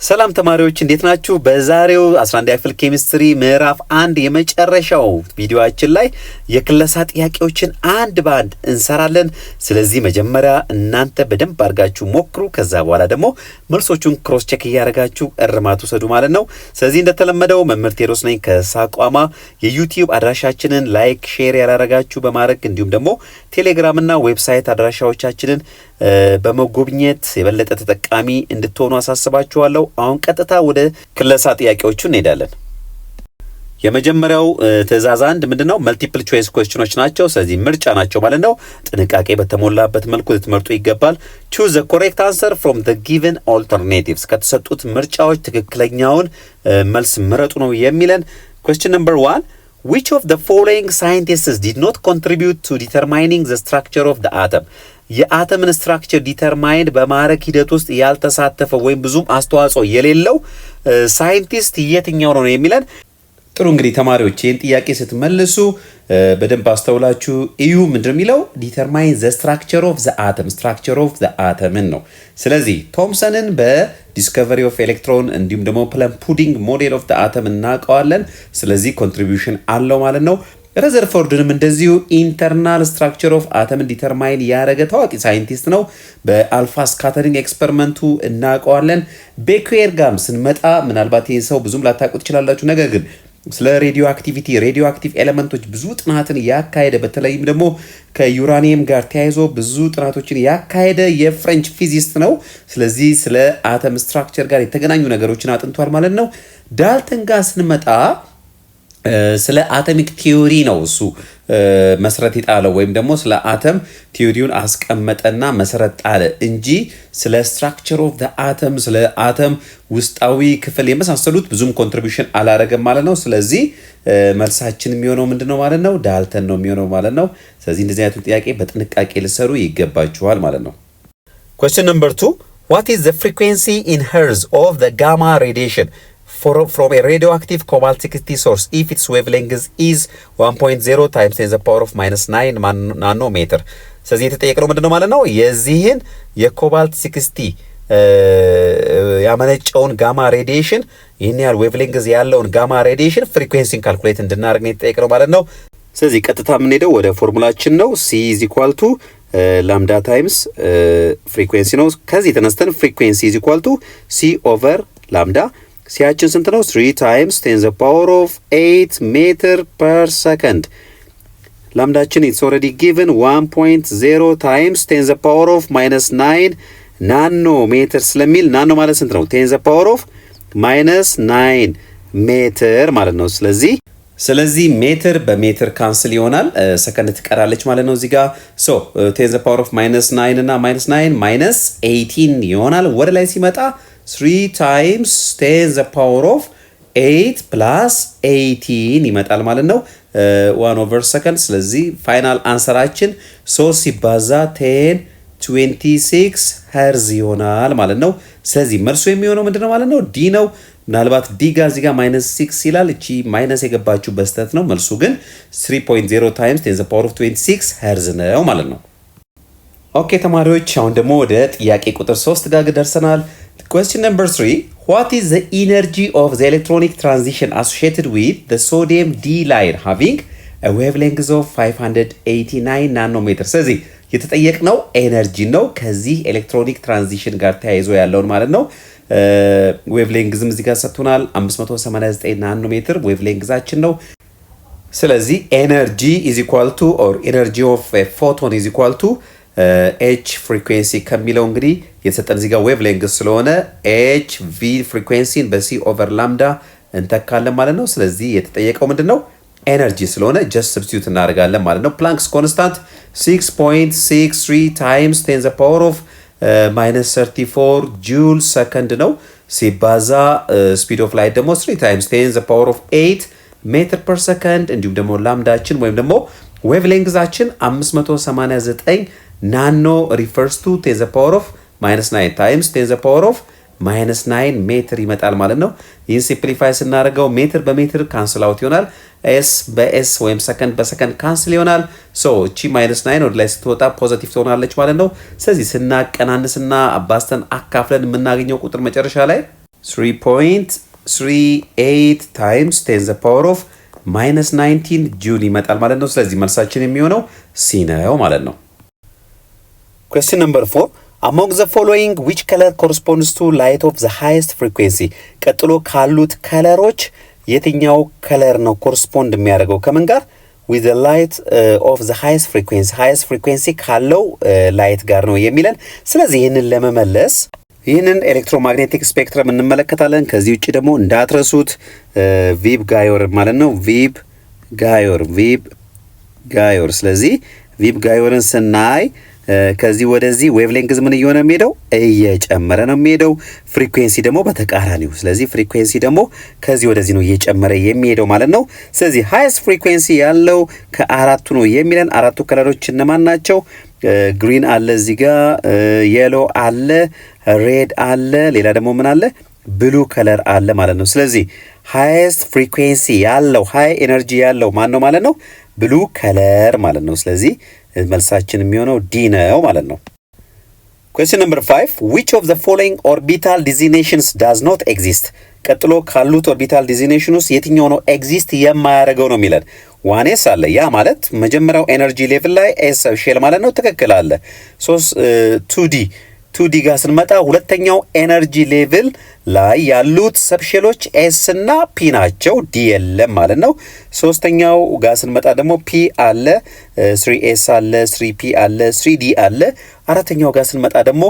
ሰላም ተማሪዎች እንዴት ናችሁ? በዛሬው 11 ክፍል ኬሚስትሪ ምዕራፍ 1 የመጨረሻው ቪዲዮአችን ላይ የክለሳ ጥያቄዎችን አንድ ባንድ እንሰራለን። ስለዚህ መጀመሪያ እናንተ በደንብ አድርጋችሁ ሞክሩ። ከዛ በኋላ ደግሞ መልሶቹን ክሮስ ቼክ እያደረጋችሁ እርማት ውሰዱ ማለት ነው። ስለዚህ እንደተለመደው መምህር ቴዎድሮስ ነኝ ከሳቋማ። የዩቲዩብ አድራሻችንን ላይክ፣ ሼር ያላረጋችሁ በማድረግ እንዲሁም ደግሞ ቴሌግራም እና ዌብሳይት አድራሻዎቻችንን በመጎብኘት የበለጠ ተጠቃሚ እንድትሆኑ አሳስባችኋለሁ። አሁን ቀጥታ ወደ ክለሳ ጥያቄዎቹ እንሄዳለን። የመጀመሪያው ትዕዛዝ አንድ ምንድነው? መልቲፕል ቾይስ ኩዌስችኖች ናቸው። ስለዚህ ምርጫ ናቸው ማለት ነው። ጥንቃቄ በተሞላበት መልኩ ልትመርጡ ይገባል። choose the correct answer from the given alternatives ከተሰጡት ምርጫዎች ትክክለኛውን መልስ ምረጡ ነው የሚለን። question number 1 which of the following scientists did not contribute to determining the structure of the atom? የአተምን ስትራክቸር ዲተርማይን በማድረግ ሂደት ውስጥ ያልተሳተፈ ወይም ብዙም አስተዋጽኦ የሌለው ሳይንቲስት የትኛው ነው የሚለን። ጥሩ እንግዲህ ተማሪዎች ይህን ጥያቄ ስትመልሱ በደንብ አስተውላችሁ እዩ። ምንድነው የሚለው? ዲተርማይን ዘ ስትራክቸር ኦፍ ዘ አተም፣ ስትራክቸር ኦፍ ዘ አተምን ነው። ስለዚህ ቶምሰንን በዲስከቨሪ ኦፍ ኤሌክትሮን እንዲሁም ደግሞ ፕለም ፑዲንግ ሞዴል ኦፍ ዘ አተም እናውቀዋለን። ስለዚህ ኮንትሪቢዩሽን አለው ማለት ነው። ረዘርፎርድንም እንደዚሁ ኢንተርናል ስትራክቸር ኦፍ አተምን ዲተርማይን ያደረገ ታዋቂ ሳይንቲስት ነው። በአልፋ ስካተሪንግ ኤክስፐሪመንቱ እናውቀዋለን። ቤኩዌር ጋም ስንመጣ ምናልባት ይህን ሰው ብዙም ላታውቁ ትችላላችሁ። ነገር ግን ስለ ሬዲዮ አክቲቪቲ፣ ሬዲዮ አክቲቭ ኤሌመንቶች ብዙ ጥናትን ያካሄደ በተለይም ደግሞ ከዩራኒየም ጋር ተያይዞ ብዙ ጥናቶችን ያካሄደ የፍሬንች ፊዚስት ነው። ስለዚህ ስለ አተም ስትራክቸር ጋር የተገናኙ ነገሮችን አጥንቷል ማለት ነው። ዳልተን ጋር ስንመጣ ስለ አቶሚክ ቲዮሪ ነው እሱ መሰረት የጣለው ወይም ደግሞ ስለ አተም ቲዮሪውን አስቀመጠና መሰረት ጣለ እንጂ ስለ ስትራክቸር ኦፍ ዘ አተም፣ ስለ አተም ውስጣዊ ክፍል የመሳሰሉት ብዙም ኮንትሪቢዩሽን አላረገም ማለት ነው። ስለዚህ መልሳችን የሚሆነው ምንድነው ማለት ነው? ዳልተን ነው የሚሆነው ማለት ነው። ስለዚህ እንደዚህ አይነቱ ጥያቄ በጥንቃቄ ልሰሩ ይገባችኋል ማለት ነው። question number 2 what is the frequency in hertz of the gamma radiation from a radioactive cobalt-60 source if its wavelength is 1.0 times 10 to the power of -9 nanometer? ስለዚህ የተጠየቀው ምንድነው ማለት ነው? የዚህን የኮባልት 60 ያመነጨውን ጋማ ሬዲዬሽን ይህን ያህል ዌቭሌንግዝ ያለውን ጋማ ሬዲዬሽን ፍሪኩዌንሲን ካልኩሌት እንድናደርግ ነው የተጠየቀው ማለት ነው። ስለዚህ ቀጥታ የምንሄደው ወደ ፎርሙላችን ነው። c = ላምዳ ታይምስ ፍሪኩዌንሲ ነው። ከዚህ ተነስተን ፍሪኩዌንሲ = c ኦቨር ላምዳ ሲያችን ስንት ነው? 3 times 10 to the power of 8 meter per second። ላምዳችን it's already given 1.0 times 10 to the power of -9 ናኖሜትር ስለሚል ናኖ ማለት ስንት ነው? 10 to the power of -9 ሜትር ማለት ነው። ስለዚህ ሜትር በሜትር ካንስል ይሆናል፣ ሰከንድ ትቀራለች ማለት ነው እዚህ ጋር። ሶ 10 to the power of -9 እና -9 -18 ይሆናል። ወደ ላይ ሲመጣ 3 times 10 to the power of 8 plus 18 ይመጣል ማለት ነው 1 over second። ስለዚህ ፋይናል አንሰራችን 3 ሲባዛ 10 26 ሄርዝ ይሆናል ማለት ነው። ስለዚህ መልሱ የሚሆነው ምንድነው ማለት ነው? ዲ ነው። ምናልባት ዲ ጋር እዚህ ጋር -6 ይላል። እቺ ማይነስ የገባችሁ በስተት ነው። መልሱ ግን 3.0 times 10 to the power of 26 ሄርዝ ነው ማለት ነው። ኦኬ ተማሪዎች አሁን ደግሞ ወደ ጥያቄ ቁጥር 3 ጋር ደርሰናል። question number 3 what is the energy of the electronic transition associated with the sodium D line having a wavelength of 589 nanometer? ስለዚህ የተጠየቅነው ኤነርጂ ነው ከዚህ ኤሌክትሮኒክ ትራንዚሽን ጋር ተያይዞ ያለውን ማለት ነው። ዌቭሌንግዝም እዚህ ጋር ሰጥቶናል 589 ናኖሜትር ዌቭሌንግዛችን ነው። ስለዚህ ኤነርጂ energy of a photon is equal to h ፍሪኩዌንሲ ከሚለው እንግዲህ የተሰጠን እዚህ ጋር ዌቭሌንግዝ ስለሆነ h v ፍሪኩዌንሲን በc ኦቨር ላምዳ እንተካለን ማለት ነው። ስለዚህ የተጠየቀው ምንድነው? ኤነርጂ ስለሆነ ጀስት ሰብስቲዩት እናደርጋለን ማለት ነው። ፕላንክስ ኮንስታንት 6.63 times 10 to the power of -34 ጁል ሰከንድ ነው። ሲባዛ ስፒድ ኦፍ ላይት ደግሞ 3 times 10 to the power of 8 ሜትር ፐር ሰከንድ እንዲሁም ደግሞ ላምዳችን ወይም ደግሞ ዌቭሌንግዛችን 589 ናኖ ሪፈርስ ቱ 10 to the power of -9 times 10 to the power of -9 ሜትር ይመጣል ማለት ነው። ይህን ሲምፕሊፋይ ስናደርገው ሜትር በሜትር ካንስል አውት ይሆናል። ኤስ በኤስ ወይም ሰከንድ በሰከንድ ካንስል ይሆናል። ሶ እቺ -9 ወደ ላይ ስትወጣ ፖዚቲቭ ትሆናለች ማለት ነው። ስለዚህ ስናቀናንስና አባስተን አካፍለን የምናገኘው ቁጥር መጨረሻ ላይ 3.38 times 10 the power of -19 ጁል ይመጣል ማለት ነው። ስለዚህ መልሳችን የሚሆነው ሲ ነው ማለት ነው። question number 4 among the following which color corresponds to light of the highest frequency ቀጥሎ ካሉት ከለሮች የትኛው ከለር ነው ኮረስፖንድ የሚያደርገው ከምን ጋር with the light of the highest frequency ካለው ላይት ጋር ነው የሚለን። ስለዚህ ይህንን ለመመለስ ይህንን ኤሌክትሮማግኔቲክ ስፔክትረም እንመለከታለን። ከዚህ ውጪ ደግሞ እንዳትረሱት ቪብ ጋዮር ማለት ነው። ቪብ ጋዮር ስለዚህ ቪብ ጋዮርን ስናይ ከዚህ ወደዚህ ዌቭሌንግዝ ምን እየሆነ የሚሄደው እየጨመረ ነው የሚሄደው። ፍሪኩዌንሲ ደግሞ በተቃራኒው። ስለዚህ ፍሪኩዌንሲ ደግሞ ከዚህ ወደዚህ ነው እየጨመረ የሚሄደው ማለት ነው። ስለዚህ ሃይስት ፍሪኩዌንሲ ያለው ከአራቱ ነው የሚለን። አራቱ ከለሮች እነማን ናቸው? ግሪን አለ፣ እዚህ ጋር የሎ አለ፣ ሬድ አለ፣ ሌላ ደግሞ ምን አለ? ብሉ ከለር አለ ማለት ነው። ስለዚህ ሃይስት ፍሪኩዌንሲ ያለው ሃይ ኤነርጂ ያለው ማን ነው ማለት ነው? ብሉ ከለር ማለት ነው። ስለዚህ መልሳችን የሚሆነው ዲ ነው ማለት ነው። question number 5 which of the following orbital designations does not exist ቀጥሎ ካሉት ኦርቢታል ዲዚግኔሽን ውስጥ የትኛው ነው ኤግዚስት የማያደርገው ነው የሚለን። ዋኔስ አለ፣ ያ ማለት መጀመሪያው ኤነርጂ ሌቭል ላይ ኤስ ሰብሼል ማለት ነው። ትክክል አለ። 2D ጋር ስንመጣ ሁለተኛው ኤነርጂ ሌቭል ላይ ያሉት ሰብሼሎች ኤስ እና ፒ ናቸው። ዲ የለም ማለት ነው። ሶስተኛው ጋር ስንመጣ ደግሞ ፒ አለ፣ 3ኤስ አለ፣ 3ፒ አለ፣ 3ዲ አለ። አራተኛው ጋር ስንመጣ ደግሞ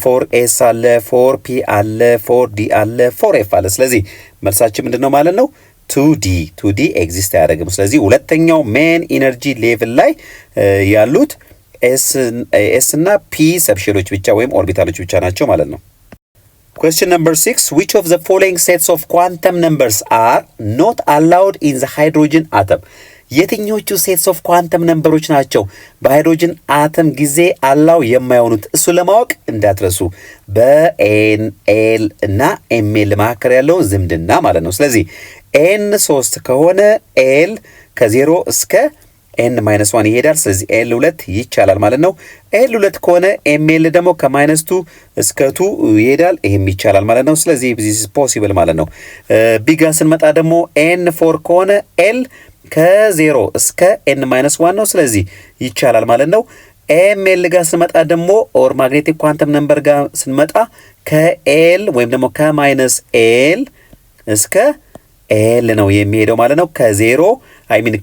4ኤስ አለ፣ 4ፒ አለ፣ 4ዲ አለ፣ 4ኤፍ አለ። ስለዚህ መልሳችን ምንድነው ማለት ነው? 2D ኤግዚስት አያደርግም። ስለዚህ ሁለተኛው ሜን ኢነርጂ ሌቭል ላይ ያሉት ኤስ እና ፒ ሰብሼሎች ብቻ ወይም ኦርቢታሎች ብቻ ናቸው ማለት ነው። question number 6 which of the following sets of quantum numbers are not allowed in the hydrogen atom የትኞቹ ሴትስ ኦፍ ኳንተም ነምበሮች ናቸው በሃይድሮጅን አተም ጊዜ አላው የማይሆኑት? እሱ ለማወቅ እንዳትረሱ በኤን ኤል እና ኤምኤል መካከል ያለው ዝምድና ማለት ነው። ስለዚህ ኤን 3 ከሆነ ኤል ከ0 እስከ n-1 ይሄዳል። ስለዚህ l2 ይቻላል ማለት ነው። l2 ከሆነ ml ደግሞ ከ-2 እስከ 2 ይሄዳል። ይሄም ይቻላል ማለት ነው። ስለዚህ this is possible ማለት ነው። ቢጋ ስንመጣ ደግሞ n4 ከሆነ l ከ0 እስከ n-1 ነው። ስለዚህ ይቻላል ማለት ነው። ml ጋር ስንመጣ ደግሞ ኦር ማግኔቲክ ኳንተም ነምበር ጋር ስንመጣ ከl ወይም ደግሞ ከ-l እስከ l ነው የሚሄደው ማለት ነው። ከ0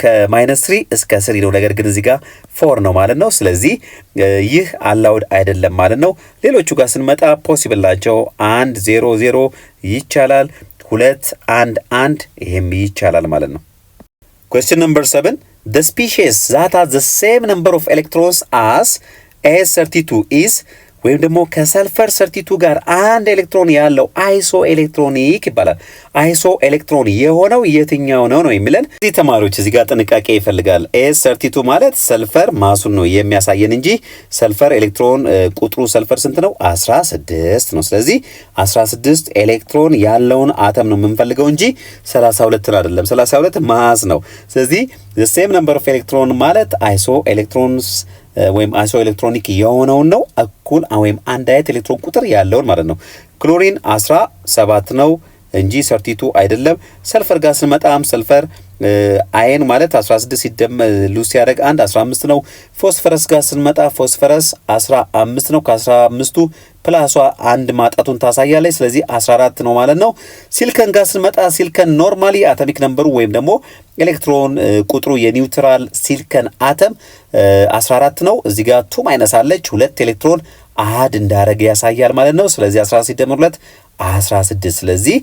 ከ-3 እስከ 3 ነው። ነገር ግን እዚህ ጋር 4 ነው ማለት ነው። ስለዚህ ይህ አላውድ አይደለም ማለት ነው። ሌሎቹ ጋር ስንመጣ ፖሲብል ናቸው። 1 0 0 ይቻላል። 2 1 1 ይሄም ይቻላል ማለት ነው። question number 7 the species that has the same number of electrons as S32 is ወይም ደግሞ ከሰልፈር 32 ጋር አንድ ኤሌክትሮን ያለው አይሶ ኤሌክትሮኒክ ይባላል። አይሶ ኤሌክትሮን የሆነው የትኛው ነው የሚለን። እዚህ ተማሪዎች እዚህ ጋር ጥንቃቄ ይፈልጋል። S32 ማለት ሰልፈር ማሱን ነው የሚያሳየን እንጂ ሰልፈር ኤሌክትሮን ቁጥሩ ሰልፈር ስንት ነው? 16 ነው። ስለዚህ 16 ኤሌክትሮን ያለውን አተም ነው የምንፈልገው እንጂ 32 አይደለም። 32 ማስ ነው። ስለዚህ the same number of electron ማለት አይሶ ኤሌክትሮንስ ወይም አይሶ ኤሌክትሮኒክ የሆነውን ነው እኩል ወይም አንድ አይነት ኤሌክትሮን ቁጥር ያለውን ማለት ነው። ክሎሪን 17 ነው እንጂ 32 አይደለም። ሰልፈር ጋር ስንመጣም ሰልፈር አይን ማለት 16 ሲደመር ሉስ ያደርግ 1 15 ነው። ፎስፈረስ ጋር ስንመጣ ፎስፈረስ 15 ነው። ከ15ቱ ፕላሷ 1 ማጣቱን ታሳያለች። ስለዚህ 14 ነው ማለት ነው። ሲልከን ጋር ስንመጣ ሲልከን ኖርማሊ አቶሚክ ነምበሩ ወይም ደግሞ ኤሌክትሮን ቁጥሩ የኒውትራል ሲልከን አተም 14 ነው። እዚህ ጋር 2 ማይነስ አለች 2 ኤሌክትሮን አድ እንዳረገ ያሳያል ማለት ነው። ስለዚህ 14 ሲደመር 2 16። ስለዚህ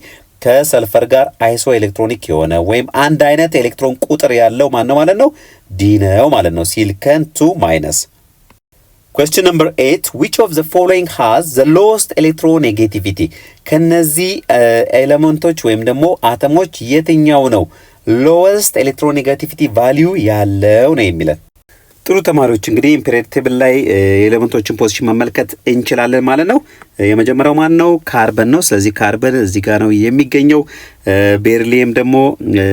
ከሰልፈር ጋር አይሶ ኤሌክትሮኒክ የሆነ ወይም አንድ አይነት ኤሌክትሮን ቁጥር ያለው ማን ነው ማለት ነው? ዲ ነው ማለት ነው። ሲልከን 2 ማይነስ። question number 8 which of the following has the lowest electronegativity ከነዚህ ኤሌመንቶች ወይም ደግሞ አተሞች የትኛው ነው lowest electronegativity value ያለው ነው የሚለን። ጥሩ ተማሪዎች እንግዲህ ፔሪዮዲክ ቴብል ላይ ኤሌመንቶችን ፖዚሽን መመልከት እንችላለን ማለት ነው። የመጀመሪያው ማን ነው? ካርበን ነው። ስለዚህ ካርበን እዚህ ጋር ነው የሚገኘው። ቤሪሊየም ደግሞ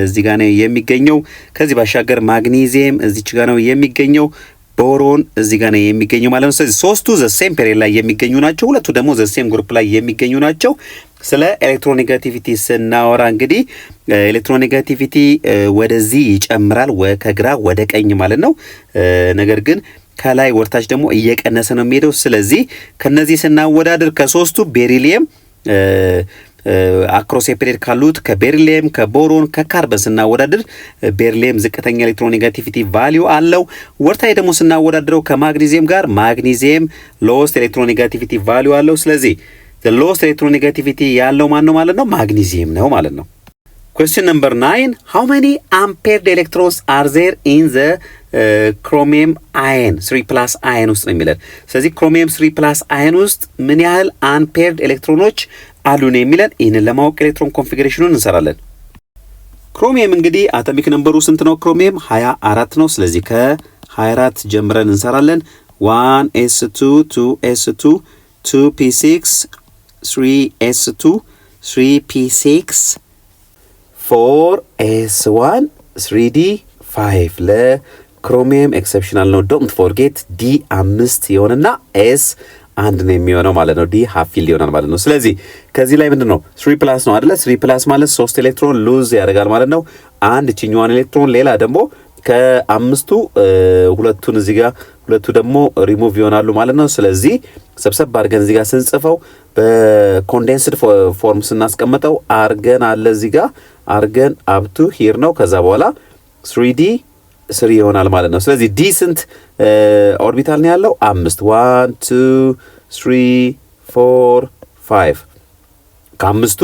እዚህ ጋር ነው የሚገኘው። ከዚህ ባሻገር ማግኒዚየም እዚች ጋር ነው የሚገኘው። ቦሮን እዚህ ጋር ነው የሚገኘው ማለት ነው። ስለዚህ ሶስቱ ዘ ሴም ፔሪየድ ላይ የሚገኙ ናቸው፣ ሁለቱ ደግሞ ዘ ሴም ግሩፕ ላይ የሚገኙ ናቸው። ስለ ኤሌክትሮኔጋቲቪቲ ስናወራ እንግዲህ ኤሌክትሮኔጋቲቪቲ ወደዚህ ይጨምራል ከግራ ወደ ቀኝ ማለት ነው። ነገር ግን ከላይ ወርታች ደግሞ እየቀነሰ ነው የሚሄደው። ስለዚህ ከነዚህ ስናወዳድር ከሶስቱ ቤሪሊየም አክሮሴፕሬት ካሉት ከቤሪሊየም ከቦሮን ከካርበን ስናወዳድር ቤሪሊየም ዝቅተኛ ኤሌክትሮኔጋቲቪቲ ቫልዩ አለው። ወርታይ ደግሞ ስናወዳድረው ከማግኒዚየም ጋር ማግኒዚየም ሎስት ኤሌክትሮኔጋቲቪቲ ቫልዩ አለው። ስለዚህ ሎስት ኤሌክትሮኔጋቲቪቲ ያለው ማን ነው ማለት ነው? ማግኒዚየም ነው ማለት ነው። Question number 9. How many unpaired electrons are there in the chromium ion 3+ ion ውስጥ ነው የሚለን። ስለዚህ chromium 3+ ion ውስጥ ምን ያህል unpaired ኤሌክትሮኖች አሉ ነው የሚለን። ይህንን ለማወቅ ኤሌክትሮን ኮንፊግሬሽኑን እንሰራለን። ክሮሚየም እንግዲህ አቶሚክ ነምበሩ ስንት ነው? ክሮሚየም 24 ነው። ስለዚህ ከ24 ጀምረን እንሰራለን። 1s2 2s2 2p6 3s2 3p6 4s1 3d5 ለክሮሚየም ኤክሰፕሽናል ነው። ዶንት ፎርጌት ዲ 5 ይሆንና ኤስ 1 ነው የሚሆነው ማለት ነው። ዲ ሃፍ ፊልድ ይሆናል ማለት ነው። ስለዚህ ከዚህ ላይ ምንድነው 3+ ነው አይደለ? 3+ ማለት 3 ኤሌክትሮን ሉዝ ያደርጋል ማለት ነው። አንድ ቺኛዋን ኤሌክትሮን ሌላ ደግሞ ከአምስቱ ሁለቱን እዚህ ጋር ሁለቱ ደግሞ ሪሙቭ ይሆናሉ ማለት ነው። ስለዚህ ሰብሰብ አድርገን እዚህ ጋር ስንጽፈው በኮንዴንስድ ፎርም ስናስቀምጠው አርገን አለ እዚህ ጋር አርገን አፕቱ ሂር ነው። ከዛ በኋላ 3d 3 ይሆናል ማለት ነው። ስለዚህ ዲ ስንት ኦርቢታል ነው ያለው? 5 1 2 3 4 5 ከአምስቱ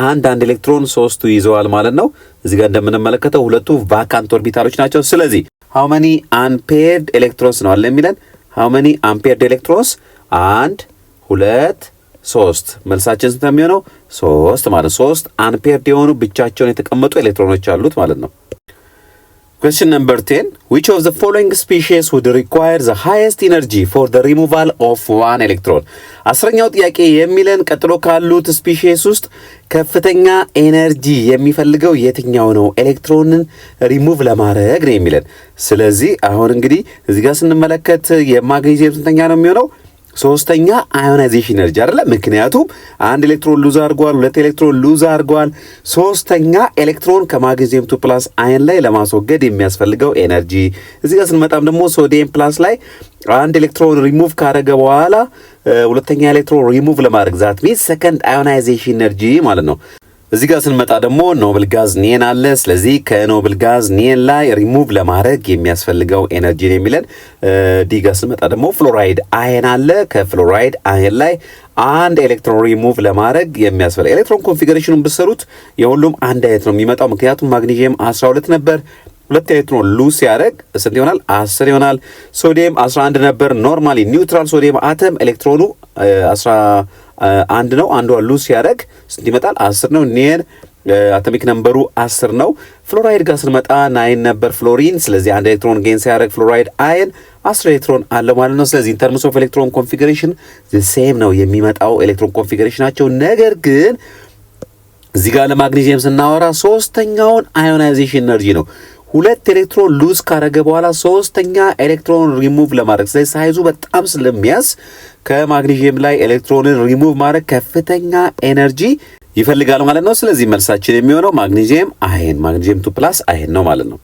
አንድ ኤሌክትሮን ሶስቱ ይዘዋል ማለት ነው። እዚህ ጋር እንደምንመለከተው ሁለቱ ቫካንት ኦርቢታሎች ናቸው። ስለዚህ how many unpaired electrons ነው አለ የሚለን። how many unpaired electrons 1 2 3 መልሳችን ስንት የሚሆነው 3 ማለት 3 unpaired የሆኑ ብቻቸውን የተቀመጡ ኤሌክትሮኖች አሉት ማለት ነው። Question number 10. Which of the following species would require the highest energy for the removal of one electron? አስረኛው ጥያቄ የሚለን ቀጥሎ ካሉት ስፒሺስ ውስጥ ከፍተኛ ኤነርጂ የሚፈልገው የትኛው ነው ኤሌክትሮንን ሪሙቭ ለማድረግ ነው የሚለን። ስለዚህ አሁን እንግዲህ እዚህ ጋር ስንመለከት የማግኔዚየም ስንተኛ ነው የሚሆነው? ሶስተኛ አዮናይዜሽን ኤነርጂ አይደለ? ምክንያቱም አንድ ኤሌክትሮን ሉዝ አድርጓል፣ ሁለት ኤሌክትሮን ሉዝ አድርጓል። ሶስተኛ ኤሌክትሮን ከማግኔዚየም 2+ አየን ላይ ለማስወገድ የሚያስፈልገው ኤነርጂ። እዚህ ጋር ስንመጣም ደግሞ ሶዲየም ፕላስ ላይ አንድ ኤሌክትሮን ሪሙቭ ካደረገ በኋላ ሁለተኛ ኤሌክትሮን ሪሙቭ ለማድረግ ዛት ሚንስ ሰከንድ አዮናይዜሽን ኤነርጂ ማለት ነው። እዚህ ጋር ስንመጣ ደግሞ ኖብል ጋዝ ኒየን አለ። ስለዚህ ከኖብል ጋዝ ኒየን ላይ ሪሙቭ ለማድረግ የሚያስፈልገው ኤነርጂ ነው የሚለን። ዲ ጋር ስንመጣ ደግሞ ፍሎራይድ አየን አለ። ከፍሎራይድ አየን ላይ አንድ ኤሌክትሮን ሪሙቭ ለማድረግ የሚያስፈልግ ኤሌክትሮን ኮንፊግሬሽኑን ብትሰሩት የሁሉም አንድ አይነት ነው የሚመጣው። ምክንያቱም ማግኔዚየም 12 ነበር፣ ሁለት ኤሌክትሮን ሉዝ ሲያደርግ ስንት ይሆናል? 10 ይሆናል። ሶዲየም 11 ነበር። ኖርማሊ ኒውትራል ሶዲየም አተም ኤሌክትሮኑ 11 ነው። አንዷ ሉዝ ሲያደርግ ስንት ይመጣል? 10 ነው። ኒየን አቶሚክ ነምበሩ 10 ነው። ፍሎራይድ ጋር ስንመጣ 9 ነበር ፍሎሪን። ስለዚህ አንድ ኤሌክትሮን ጌን ሲያደርግ ፍሎራይድ አየን 10 ኤሌክትሮን አለ ማለት ነው። ስለዚህ ኢን ተርምስ ኦፍ ኤሌክትሮን ኮንፊግሬሽን ዘ ሴም ነው የሚመጣው ኤሌክትሮን ኮንፊግሬሽናቸው። ነገር ግን እዚህ ጋር ለማግኔዚየም ስናወራ ሶስተኛውን አዮናይዜሽን ኤነርጂ ነው። ሁለት ኤሌክትሮን ሉዝ ካረገ በኋላ ሶስተኛ ኤሌክትሮን ሪሙቭ ለማድረግ ስለዚህ ሳይዙ በጣም ስለሚያስ ከማግኔዚየም ላይ ኤሌክትሮንን ሪሙቭ ማድረግ ከፍተኛ ኤነርጂ ይፈልጋል ማለት ነው። ስለዚህ መልሳችን የሚሆነው ማግኔዚየም አየን ማግኔዚየም 2+ አየን ነው ማለት ነው።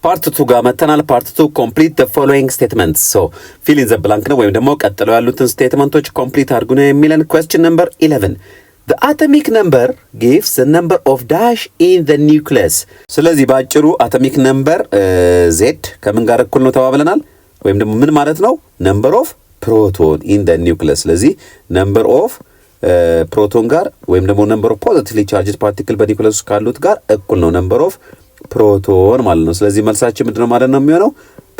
ፓርት 2 ጋር መተናል። ፓርት 2 ኮምፕሊት the following statements so fill in the blank ነው ወይም ደግሞ ቀጥለው ያሉትን ስቴትመንቶች ኮምፕሊት አድርጉ ነው የሚለን። question number 11. The atomic number gives the number of dash in the nucleus. ስለዚህ ባጭሩ አቶሚክ ነምበር z ከምን ጋር እኩል ነው ተባብለናል። ወይም ደግሞ ምን ማለት ነው? number of proton in the nucleus። ስለዚህ number of ፕሮቶን ጋር ወይም ደግሞ number of positively charged particle በኒውክለስ ውስጥ ካሉት ጋር እኩል ነው number of ፕሮቶን ማለት ነው። ስለዚህ መልሳችን ምንድነው ማለት ነው የሚሆነው?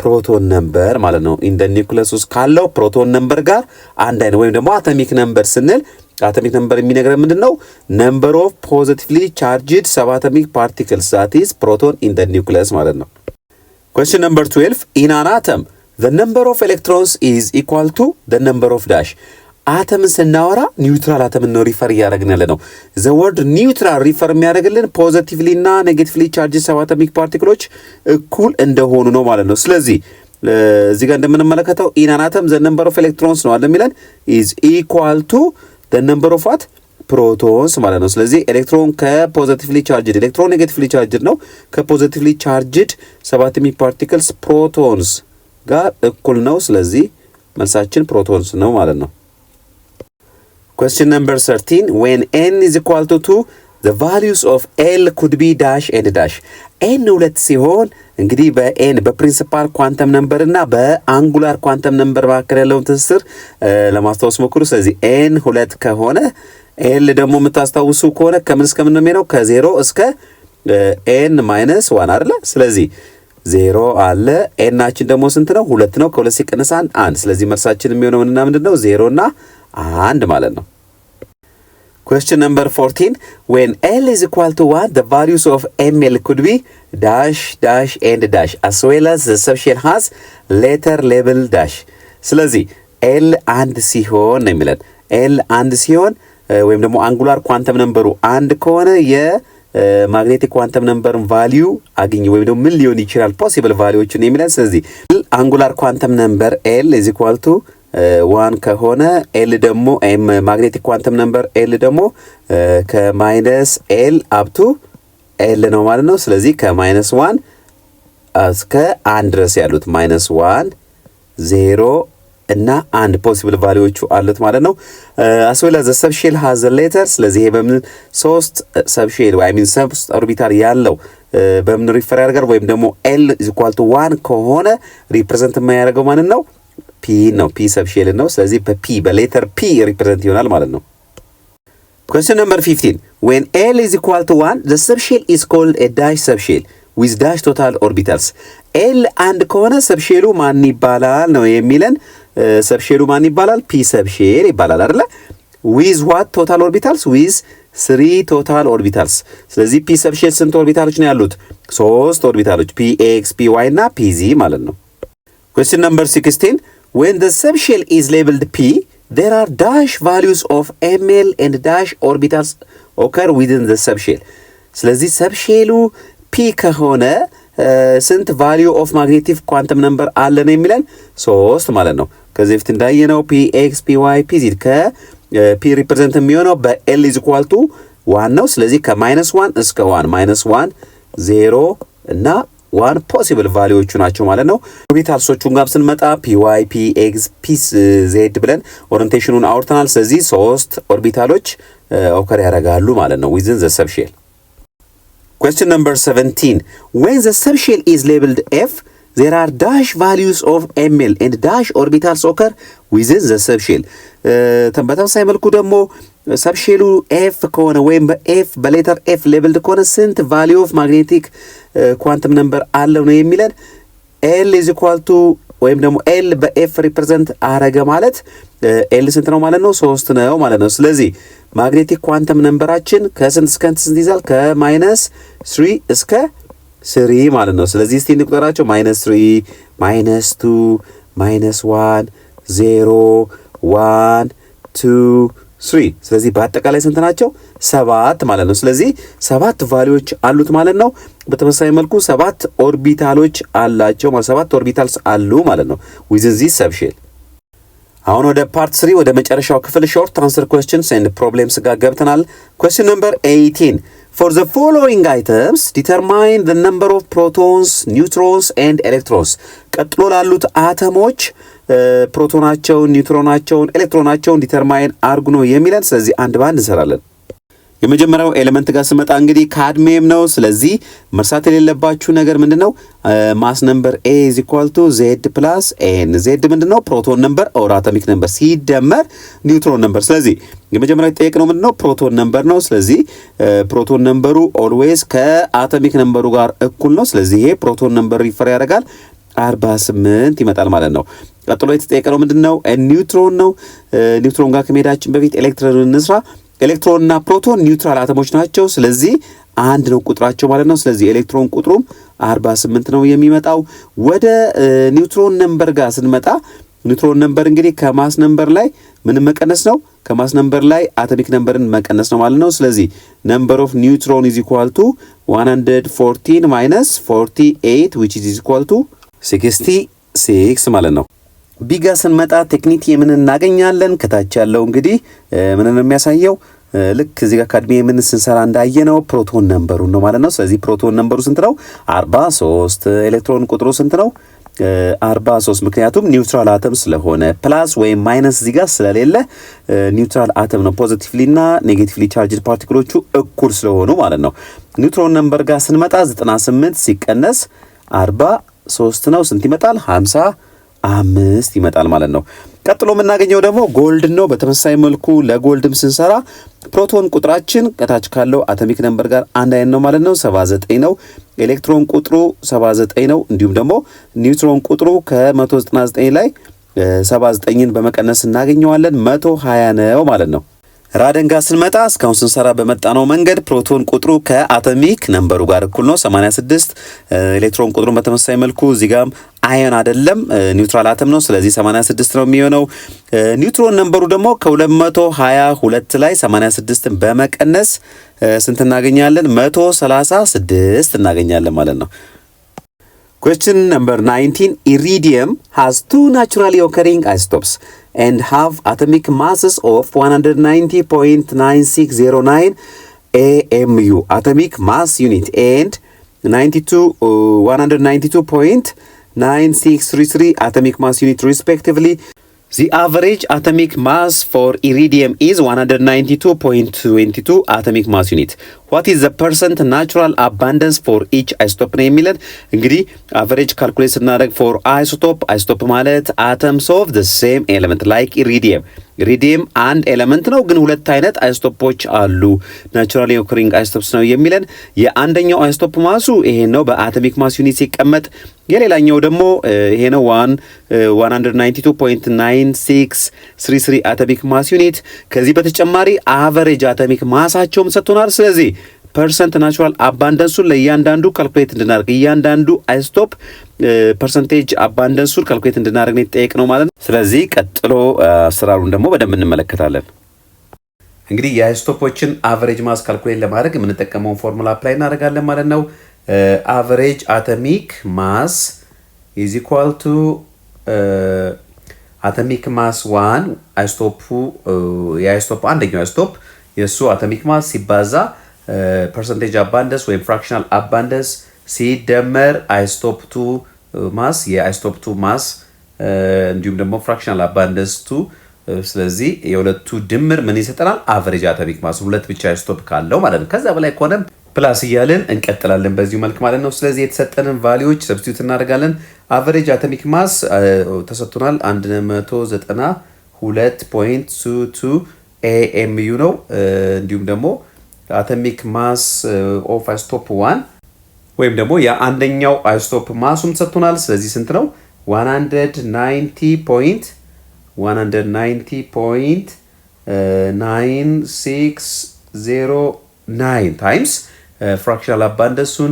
ፕሮቶን ነምበር ማለት ነው። in the nucleus ውስጥ ካለው ፕሮቶን ነምበር ጋር አንድ አይነት ወይም ደግሞ አቶሚክ ነምበር ስንል አቶሚክ ነምበር የሚነግረን ምንድነው? number of positively charged subatomic particles that is proton in the nucleus ማለት ነው። question number 12. in an atom the number of electrons is equal to the number of dash. አተም ስናወራ ኒውትራል አተም ነው ሪፈር እያደረግን ያለ ነው። the word neutral ሪፈር የሚያደርግልን ፖዚቲቭሊ እና ኔጌቲቭሊ ቻርጅድ ሰባቶሚክ ፓርቲክሎች እኩል እንደሆኑ ነው ማለት ነው። ስለዚህ እዚህ ጋር እንደምንመለከተው ኢን አን አተም ዘ ነምበር ኦፍ ኤሌክትሮንስ ነው የሚለን ኢዝ ኢኳል ቱ ዘ ነምበር ኦፍ ዋት ፕሮቶንስ ማለት ነው። ስለዚህ ኤሌክትሮን ከፖዚቲቭሊ ቻርጅድ ኤሌክትሮን ኔጌቲቭሊ ቻርጅድ ነው ከፖዚቲቭሊ ቻርጅድ ሰብ አቶሚክ ፓርቲክልስ ፕሮቶንስ ጋር እኩል ነው። ስለዚህ መልሳችን ፕሮቶንስ ነው ማለት ነው። question number 13 when n is equal to 2 the values of L could be dash and dash n 2 ሲሆን እንግዲህ በn በፕሪንሲፓል ኳንተም ነምበር እና በአንጉላር ኳንተም ነምበር መካከል ያለውን ትስስር ለማስታወስ ሞክሩ። ስለዚህ n 2 ከሆነ ኤል ደግሞ የምታስታውሱ ከሆነ ከምን እስከ ምን ነው የሚለው ከ0 እስከ n - 1 አይደለ? ስለዚህ 0 አለ ኤናችን ደግሞ ስንት ነው? 2 ነው። ከ2 ሲቀነስ 1 ስለዚህ መልሳችን የሚሆነው ምንድነው? 0 እና 1 ማለት ነው። question number 14 when L is equal to 1 the values of ML could be dash dash and dash as well as the subshell has letter label dash ስለዚህ L 1 ሲሆን ነው የሚለን L 1 ሲሆን ወይም ደግሞ አንጉላር ኳንተም ነምበሩ 1 ከሆነ የማግኔቲክ ኳንተም ነምበር ቫልዩ አግኝ ወይም ደግሞ ምን ሊሆን ይችላል ፖሲብል ቫልዩዎችን የሚለን። ስለዚህ አንጉላር ኳንተም ነምበር L is equal to 1 ከሆነ L ደግሞ ማግኔቲክ ኳንተም ነምበር L ደግሞ ከማይነስ L አፕ ቱ L ነው ማለት ነው። ስለዚህ ከ-1 እስከ 1 ድረስ ያሉት -1 0 እና 1 ፖሲብል ቫልዩዎቹ አሉት ማለት ነው። አስወላ ዘ ሰብሼል ሃዝ ዘ ሌተር ስለዚህ በምን 3 ሰብሼል ወይ ሚን ሰብ ኦርቢታል ያለው በምን ሪፈር ያደርጋል ወይም ደግሞ L = 1 ከሆነ ሪፕሬዘንት የሚያደርገው ማለት ነው ፒ ነው ፒ ሰብሼል ነው። ስለዚህ በፒ በሌተር ፒ ሪፕሬዘንት ይሆናል ማለት ነው። question number 15 when L is equal to 1 the subshell is called a dash subshell with dash total orbitals L አንድ ከሆነ ሰብሼሉ ማን ይባላል ነው የሚለን። ሰብሼሉ ማን ይባላል? ፒ ሰብሼል ይባላል አይደለ? with what total orbitals with 3 total orbitals ስለዚህ ፒ ሰብሼል ስንት ኦርቢታሎች ነው ያሉት? 3 ኦርቢታሎች px py እና pz ማለት ነው። question number 16 when the subshell is labeled p there are dash values of ml and dash orbitals occur within the subshell ስለዚህ ሰብሼሉ ፒ ከሆነ ስንት ቫልዩ ኦፍ ማግኔቲክ ኳንተም ነምበር አለ ነው የሚለን? 3 ማለት ነው። ከዚህ በፊት እንዳየነው px py pz ከp ሪፕሬዘንት የሚሆነው በl = 1 ነው። ስለዚህ ከ-1 እስከ 1 -1 0 እና 1 ፖሲብል ቫልዩዎቹ ናቸው ማለት ነው። ኦርቢታልሶቹን ጋር ስንመጣ py px pz ብለን ኦሪየንቴሽኑን አውርተናል። ስለዚህ 3 ኦርቢታሎች ኦከር ያደርጋሉ ማለት ነው within the subshell question number 17 when the subshell is labeled F there are dash values of ml and dash orbitals occur within the subshell በተመሳሳይ መልኩ ደግሞ ሰብሼሉ F ከሆነ ወይም በኤፍ በሌተር F ሌብልድ ከሆነ ስንት ቫልዩ ኦፍ ማግኔቲክ ኳንተም ነምበር አለው ነው የሚለን። L is equal to ወይም ደግሞ L በኤፍ ሪፕሬዘንት አረገ ማለት L ስንት ነው ማለት ነው? 3 ነው ማለት ነው። ስለዚህ ማግኔቲክ ኳንተም ነምበራችን ከስንት እስከ ስንት ይዛል? ከ-3 እስከ 3 ማለት ነው። ስለዚህ እስቲ እንቁጠራቸው -3 -2 -1 0 1 2 3 ስለዚህ በአጠቃላይ ስንት ናቸው? 7 ማለት ነው። ስለዚህ 7 ቫልዩዎች አሉት ማለት ነው። በተመሳሳይ መልኩ 7 ኦርቢታሎች አላቸው ማለት 7 ኦርቢታልስ አሉ ማለት ነው within this subshell። አሁን ወደ ፓርት 3 ወደ መጨረሻው ክፍል ሾርት አንሰር questions and problems ጋር ገብተናል። question number 18 for the following items determine the number of protons, neutrons and electrons ቀጥሎ ላሉት አተሞች ፕሮቶናቸውን ኒውትሮናቸውን ኤሌክትሮናቸውን ዲተርማይን አርጉ ነው የሚለን። ስለዚህ አንድ ባንድ እንሰራለን። የመጀመሪያው ኤሌመንት ጋር ስመጣ እንግዲህ ካድሚየም ነው። ስለዚህ መርሳት የሌለባችሁ ነገር ምንድነው? ማስ ነምበር A = Z + N Z ምንድነው? ፕሮቶን ነምበር ኦር አቶሚክ ነምበር ሲደመር ኒውትሮን ነምበር። ስለዚህ የመጀመሪያው ጠየቅነው ምንድነው? ፕሮቶን ነምበር ነው። ስለዚህ ፕሮቶን ነምበሩ ኦልዌይስ ከአቶሚክ ነምበሩ ጋር እኩል ነው። ስለዚህ ይሄ ፕሮቶን ነምበር ሪፈር ያደርጋል 48 ይመጣል ማለት ነው። ቀጥሎ የተጠየቀው ምንድነው? ኒውትሮን ነው። ኒውትሮን ጋር ከመሄዳችን በፊት ኤሌክትሮን እንስራ። ኤሌክትሮን እና ፕሮቶን ኒውትራል አተሞች ናቸው። ስለዚህ አንድ ነው ቁጥራቸው ማለት ነው። ስለዚህ ኤሌክትሮን ቁጥሩም 48 ነው የሚመጣው። ወደ ኒውትሮን ነምበር ጋር ስንመጣ ኒውትሮን ነምበር እንግዲህ ከማስ ነምበር ላይ ምን መቀነስ ነው? ከማስ ነምበር ላይ አቶሚክ ነምበርን መቀነስ ነው ማለት ነው። ስለዚህ number of neutron is equal to 114 minus 48 which is equal to 6 ማለት ነው። ቢጋ ስንመጣ ቴክኒክ ምን እናገኛለን? ከታች ያለው እንግዲህ ምን ነው የሚያሳየው? ልክ እዚህ ጋር አካዳሚ ምን ስንሰራ እንዳየነው ፕሮቶን ነምበሩ ነው ማለት ነው። ስለዚህ ፕሮቶን ነምበሩ ስንት ነው? 43። ኤሌክትሮን ቁጥሩ ስንት ነው? 43። ምክንያቱም ኒውትራል አተም ስለሆነ ፕላስ ወይም ማይነስ እዚህ ጋር ስለሌለ ኒውትራል አተም ነው። ፖዚቲቭሊ እና ኔጌቲቭሊ ቻርጅድ ፓርቲክሎቹ እኩል ስለሆኑ ማለት ነው። ኒውትሮን ነምበር ጋር ስንመጣ 98 ሲቀነስ 43 ነው። ስንት ይመጣል? 55 ይመጣል ማለት ነው። ቀጥሎ የምናገኘው ደግሞ ጎልድ ነው። በተመሳሳይ መልኩ ለጎልድም ስንሰራ ፕሮቶን ቁጥራችን ከታች ካለው አቶሚክ ነምበር ጋር አንድ አይነት ነው ማለት ነው። 79 ነው። ኤሌክትሮን ቁጥሩ 79 ነው። እንዲሁም ደግሞ ኒውትሮን ቁጥሩ ከ199 ላይ 79ን በመቀነስ እናገኘዋለን 120 ነው ማለት ነው። ራደን ጋር ስንመጣ እስካሁን ስንሰራ በመጣነው መንገድ ፕሮቶን ቁጥሩ ከአቶሚክ ነምበሩ ጋር እኩል ነው 86። ኤሌክትሮን ቁጥሩን በተመሳሳይ መልኩ እዚህ ጋርም አየን አይደለም ኒውትራል አተም ነው። ስለዚህ 86 ነው የሚሆነው። ኒውትሮን ነምበሩ ደግሞ ከ222 ላይ 86ን በመቀነስ ስንት እናገኛለን? 136 እናገኛለን ማለት ነው። Question number 19. Iridium has two naturally occurring isotopes and have atomic masses of 190.9609 AMU atomic mass unit and 192.9633 atomic mass unit respectively. The average atomic mass for iridium is 192.22 atomic mass unit. What is the percent natural abundance for each isotope ነው የሚለን። እንግዲህ average calculate ስናደርግ for isotope ማለት atoms of the same element like iridium አንድ ኤሌመንት ነው፣ ግን ሁለት አይነት አይሶቶፖች አሉ። ናቹራሊ ኦከሪንግ አይሶቶፕስ ነው የሚለን። የአንደኛው አይሶቶፕ ማሱ ይሄ ነው በአቶሚክ ማስ ዩኒት ሲቀመጥ፣ የሌላኛው ደግሞ ይሄ ነው 192.9633 አቶሚክ ማስ ዩኒት። ከዚህ በተጨማሪ አቨሬጅ አቶሚክ ማሳቸውም ሰጥቶናል። ስለዚህ ፐርሰንት ናቹራል አባንደንሱን ለእያንዳንዱ ካልኩሌት እንድናደርግ እያንዳንዱ አይሶቶፕ ፐርሰንቴጅ አባንደንሱን ካልኩሌት እንድናደርግ ነው የተጠየቅነው ማለት ነው። ስለዚህ ቀጥሎ አሰራሩን ደግሞ በደንብ እንመለከታለን። እንግዲህ የአይሶቶፖችን አቨሬጅ ማስ ካልኩሌት ለማድረግ የምንጠቀመውን ፎርሙላ አፕላይ እናደርጋለን ማለት ነው። አቨሬጅ አቶሚክ ማስ ኢዝ ኢኳል ቱ አቶሚክ ማስ 1 አይሶቶፑ የአይሶቶፕ አንደኛው አይሶቶፕ የእሱ አቶሚክ ማስ ሲባዛ ፐርሰንቴጅ አባንደንስ ወይም ፍራክሽናል አባንደንስ ሲደመር አይሶቶፕ 2 ማስ የአይሶቶፕ 2 ማስ እንዲሁም ደግሞ ፍራክሽናል አባንደንስ 2። ስለዚህ የሁለቱ ድምር ምን ይሰጠናል? አቨሬጅ አቶሚክ ማስ ሁለት ብቻ አይሶቶፕ ካለው ማለት ነው። ከዛ በላይ ከሆነም ፕላስ እያልን እንቀጥላለን በዚሁ መልክ ማለት ነው። ስለዚህ የተሰጠንን ቫልዩዎች ሰብስቲዩት እናደርጋለን። አቨሬጅ አቶሚክ ማስ ተሰጥቶናል 192.22 AMU ነው። እንዲሁም ደግሞ አቶሚክ ማስ ኦፍ አይሶቶፕ 1 ወይም ደግሞ የአንደኛው አይሶቶፕ ማሱም ተሰጥቶናል። ስለዚህ ስንት ነው? 190.9609 ታይምስ ፍራክሽናል አባንደንሱን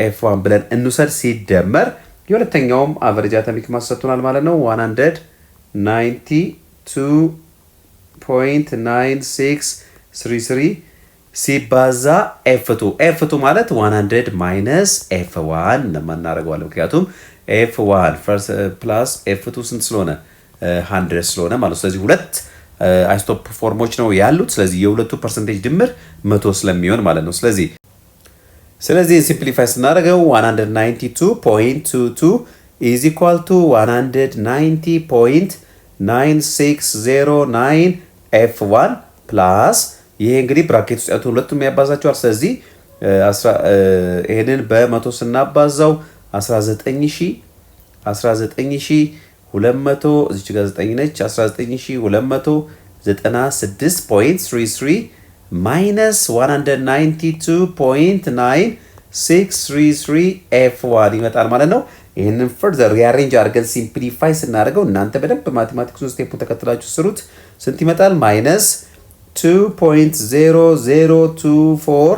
F1 ብለን እንውሰድ ሲደመር የሁለተኛውም አቨሬጅ አቶሚክ ማስ ተሰጥቶናል ማለት ነው 192.9633 ሲባዛ F2 ማለት 100 ማይነስ F1 ለማናደርገዋለን። ምክንያቱም F1 ፕላስ F2 ስንት ስለሆነ 100 ስለሆነ ማለት። ስለዚህ ሁለት አይሶቶፕ ፎርሞች ነው ያሉት። ስለዚህ የሁለቱ ፐርሰንቴጅ ድምር 100 ስለሚሆን ማለት ነው። ስለዚህ ሲምፕሊፋይ ስናደርገው 192.22 is equal to 190.9609 F1 ፕላስ ይሄ እንግዲህ ብራኬት ውስጥ ያሉት ሁለቱም ያባዛቸዋል። ስለዚህ ይሄንን በ100 ስናባዛው 19200 እዚች ጋር 9 ነች 19296.33 ማይነስ 192.9633 F1 ይመጣል ማለት ነው። ይህንን ፈርዘር ሪአሬንጅ አድርገን ሲምፕሊፋይ ስናደርገው እናንተ በደንብ ማቴማቲክሱን ስቴፑን ተከትላችሁ ስሩት። ስንት ይመጣል? ማይነስ 2.0024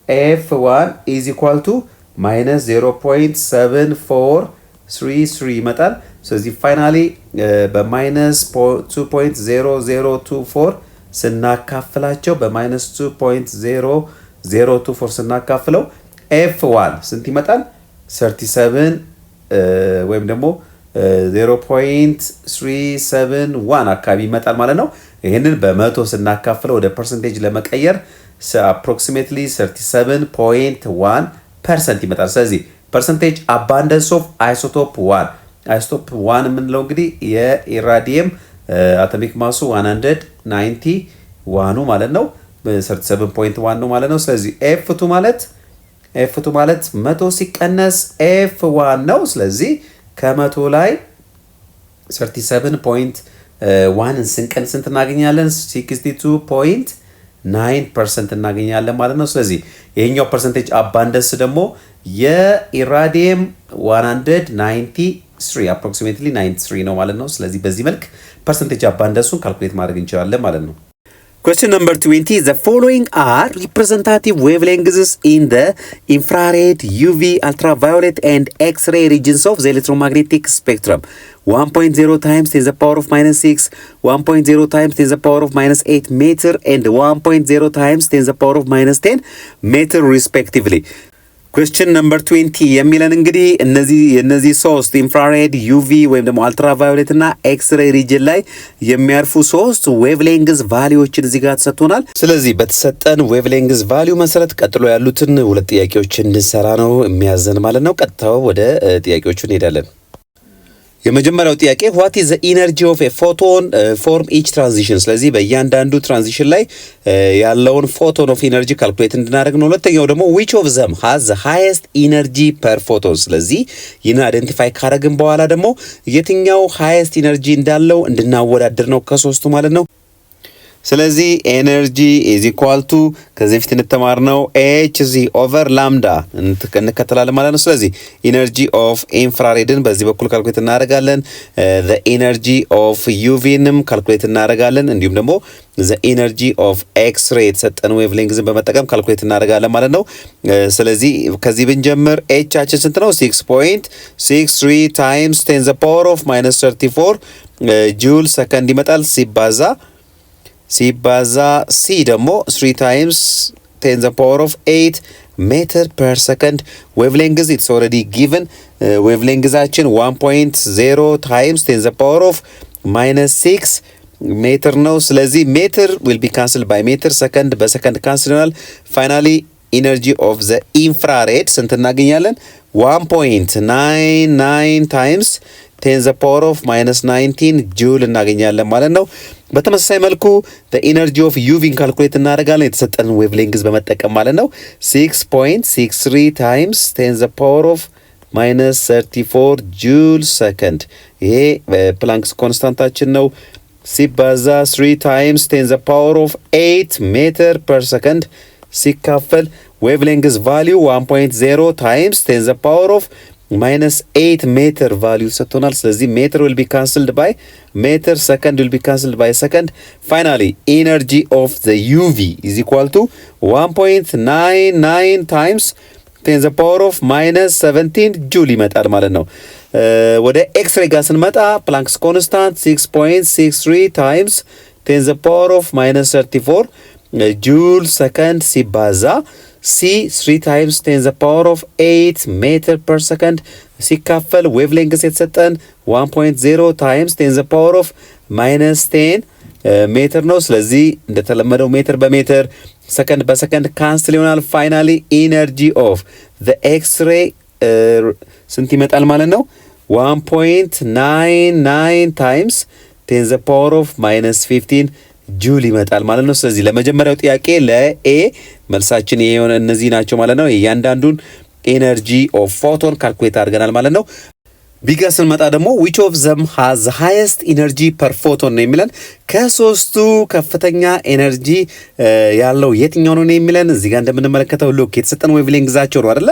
F1 is equal to minus 0.7433 ይመጣል። ስለዚህ ፋይናሊ በማይነስ 2.0024 ስናካፍላቸው በማይነስ 2.0024 ስናካፍለው F1 ስንት ይመጣል? 37 ወይም ደግሞ 0.371 አካባቢ ይመጣል ማለት ነው። ይህንን በመቶ ስናካፍለው ወደ ፐርሰንቴጅ ለመቀየር approximately 37.1% ይመጣል። ስለዚህ ፐርሰንቴጅ አባንደንስ ኦፍ አይሶቶፕ 1 አይሶቶፕ 1 የምንለው እንግዲህ የኢራዲየም አቶሚክ ማሱ 191 ማለት ነው። 37.1 ነው ማለት ነው። ስለዚህ ኤፍ2 ማለት 100 ሲቀነስ ኤፍ1 ነው። ስለዚህ ከመቶ ላይ 37.1 ስንቀን ስንት እናገኛለን? 62.9% እናገኛለን ማለት ነው። ስለዚህ ይሄኛው ፐርሰንቴጅ አባንደንስ ደግሞ የኢራዲየም 193 approximately 93 ነው ማለት ነው። ስለዚህ በዚህ መልክ ፐርሰንቴጅ አባንደንሱን ካልኩሌት ማድረግ እንችላለን ማለት ነው። Question number 20. The following are representative wavelengths in the infrared, UV, ultraviolet and X-ray regions of the electromagnetic spectrum. 1.0 times 10 to the power of -6, 1.0 times 10 to the power of -8 meter and 1.0 times 10 to the power of -10 meter respectively. ኩዌስችን ነምበር 20 የሚለን እንግዲህ እነዚህ ሶስት ኢንፍራሬድ ዩቪ ወይም ደግሞ አልትራቫዮሌት እና ኤክስሬይ ሪጅን ላይ የሚያርፉ ሶስት ዌቭሌንግዝ ቫሊዎችን እዚህ ጋር ተሰጥቶናል። ስለዚህ በተሰጠን ዌቭሌንግዝ ቫሊዩ መሰረት ቀጥሎ ያሉትን ሁለት ጥያቄዎችን እንድንሰራ ነው የሚያዘን ማለት ነው። ቀጥታው ወደ ጥያቄዎቹ እንሄዳለን። የመጀመሪያው ጥያቄ what is the energy of a photon form each transition። ስለዚህ በእያንዳንዱ ትራንዚሽን ላይ ያለውን ፎቶን ኦፍ ኢነርጂ ካልኩሌት እንድናደርግ ነው። ሁለተኛው ደግሞ which of them has the highest energy per photon። ስለዚህ ይህን አይደንቲፋይ ካደረግን በኋላ ደግሞ የትኛው ሃይስት ኢነርጂ እንዳለው እንድናወዳድር ነው ከሶስቱ ማለት ነው። ስለዚህ ኤነርጂ ኢዝ ኢኳል ቱ ከዚህ በፊት እንተማርነው ኤችዚ ኦቨር ላምዳ እንከተላለን ማለት ነው። ስለዚህ ኢነርጂ ኦፍ ኢንፍራሬድን በዚህ በኩል ካልኩሌት እናደርጋለን። ዘ ኢነርጂ ኦፍ ዩቪንም ካልኩሌት እናደርጋለን። እንዲሁም ደግሞ ዘ ኢነርጂ ኦፍ ኤክስሬይ የተሰጠን ዌቭሌንግዝን በመጠቀም ካልኩሌት እናደርጋለን ማለት ነው። ስለዚህ ከዚህ ብንጀምር ኤቻችን ስንት ነው? 6.63 ታይምስ 10 ዘ ፓወር ኦፍ -34 ጁል ሰከንድ ይመጣል ሲባዛ ሲ ደግሞ 3 times 10 the power of 8 ሜትር ፐር ሰከንድ። ዌቭሌንግዝ ኢትስ ኦልሬዲ ጊቨን ዌቭሌንግዛችን 1.0 times 10 the power of -6 ሜትር ነው። ስለዚህ ሜትር ዊል ቢ ካንስል ባይ ሜትር፣ ሰከንድ በሰከንድ ካንስል ይሆናል። ፋይናሊ ኢነርጂ ኦፍ ዘ ኢንፍራሬድ ስንት እናገኛለን? 1.99 times 10 the power of -19 ጁል እናገኛለን ማለት ነው። በተመሳሳይ መልኩ the energy of UV ካልኩሌት እናደርጋለን የተሰጠንን ዌቭሌንግዝ በመጠቀም ማለት ነው። 6.63 times 10 the power of -34 ጁል ሰከንድ። ይሄ ፕላንክስ ኮንስታንታችን ነው። ሲባዛ 3 times 10 the power of 8 ሜትር ፐር ሰከንድ ሲካፈል ዌቭሌንግዝ ቫልዩ 1.0 times 10 the power of -8 ሜትር ቫልዩ ሰጥቶናል። ስለዚህ ሜትር will be cancelled by ሜትር፣ ሰከንድ will be cancelled by ሰከንድ። finally energy of the UV is equal to 1.99 times 10 the power of -17 ጁል ይመጣል ማለት ነው። ወደ ኤክስሬይ ጋር ስንመጣ ፕላንክስ ኮንስታንት 6.63 times 10 the power of -34 ጁል ሰከንድ ሲባዛ ሲ 3 times 10 the power of 8 ሜትር ፐር ሰከንድ ሲካፈል ዌቭሌንግስ የተሰጠን 1.0 times 10 the power of -10 ሜትር ነው። ስለዚህ እንደተለመደው ሜትር በሜትር ሰከንድ በሰከንድ ካንስል ይሆናል። ፋይናሊ ኢነርጂ ኦፍ the ኤክስሬይ ስንት ይመጣል ማለት ነው? 1.99 times 10 the power of -15 ጁል ይመጣል ማለት ነው። ስለዚህ ለመጀመሪያው ጥያቄ ለኤ መልሳችን ይሄ የሆነ እነዚህ ናቸው ማለት ነው። እያንዳንዱን ኤነርጂ ኦፍ ፎቶን ካልኩሌት አድርገናል ማለት ነው። ቢጋ ስንመጣ ደግሞ which of them has the highest energy per photon ነው የሚለን። ከሶስቱ ከፍተኛ ኤነርጂ ያለው የትኛው ነው የሚለን። እዚህ ጋር እንደምንመለከተው ሉክ የተሰጠን ዌቭሌንግዛቸው ነው አይደለ?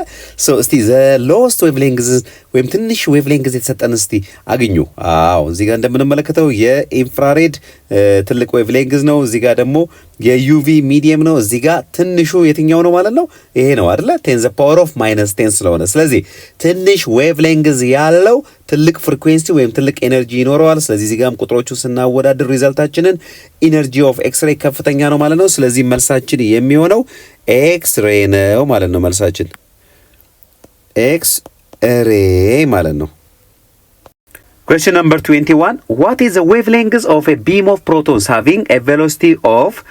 እስቲ ዘ ሎስት ዌቭሌንግዝ ወይም ትንሽ ዌቭሌንግዝ የተሰጠን እስቲ አግኙ። አዎ እዚህ ጋር እንደምንመለከተው የኢንፍራሬድ ትልቅ ዌቭሌንግዝ ነው። እዚህ ጋር ደግሞ የዩቪ ሚዲየም ነው። እዚህ ጋር ትንሹ የትኛው ነው ማለት ነው? ይሄ ነው አይደለ? 10 the power of -10 ስለሆነ ስለዚህ ትንሽ ዌቭሌንግዝ ያለው ትልቅ ፍሪኩዌንሲ ወይም ትልቅ ኤነርጂ ይኖረዋል። ስለዚህ እዚህ ጋርም ቁጥሮቹ ስናወዳድር ሪዛልታችንን ኢነርጂ ኦፍ ኤክስሬይ ከፍተኛ ነው ማለት ነው። ስለዚህ መልሳችን የሚሆነው ኤክስሬይ ነው ማለት ነው። መልሳችን ኤክስሬይ ማለት ነው። Question number 21. What is the wavelength of a beam of protons having a velocity of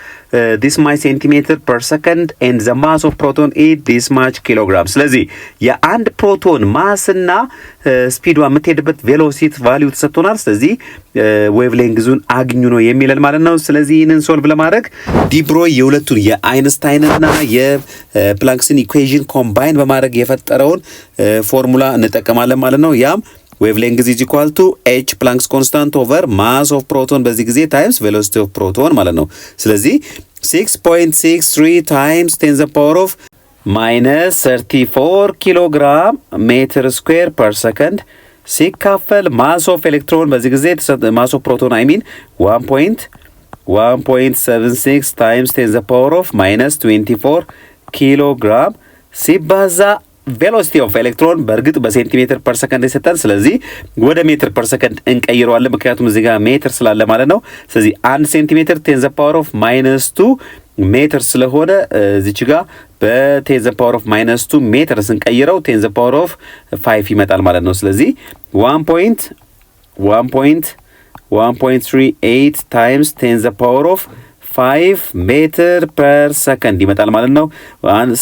this much centimeter per second and the mass of proton is this much kilogram? ስለዚህ የአንድ ፕሮቶን ማስና ስፒዷ የምትሄድበት ቬሎሲቲ ቫልዩ ተሰጥቶናል። ስለዚህ ዌቭሌንግዙን አግኙ ነው የሚለን ማለት ነው። ስለዚህ ይህንን ሶልቭ ለማድረግ ዲብሮይ የሁለቱን የአይንስታይንና የፕላንክስን ኢኩዌዥን ኮምባይን በማድረግ የፈጠረውን ፎርሙላ እንጠቀማለን ማለት ነው። ያም wavelength is equal to h Planck's constant over mass of proton በዚህ ጊዜ times velocity of proton ማለት ነው። ስለዚህ 6.63 times 10 the power of minus 34 kilogram meter square per second ሲካፈል mass of electron በዚህ ጊዜ mass of proton 1.76 times 10 the power of minus 24 kilogram ሲባዛ ቬሎሲቲ ኦፍ ኤሌክትሮን በእርግጥ በሴንቲሜትር ፐር ሰከንድ ይሰጣል። ስለዚህ ወደ ሜትር ፐር ሰከንድ እንቀይረዋለን፣ ምክንያቱም እዚህ ጋር ሜትር ስላለ ማለት ነው። ስለዚህ 1 ሴንቲሜትር 10 ዘ ፓወር ኦፍ -2 ሜትር ስለሆነ እዚች ጋር በ10 ዘ ፓወር ኦፍ -2 ሜትር ስንቀይረው 10 ዘ ፓወር ኦፍ 5 ይመጣል ማለት ነው። ስለዚህ 1.138 ታይምስ 10 ዘ ፓወር ኦፍ 5 ሜትር ፐር ሰከንድ ይመጣል ማለት ነው።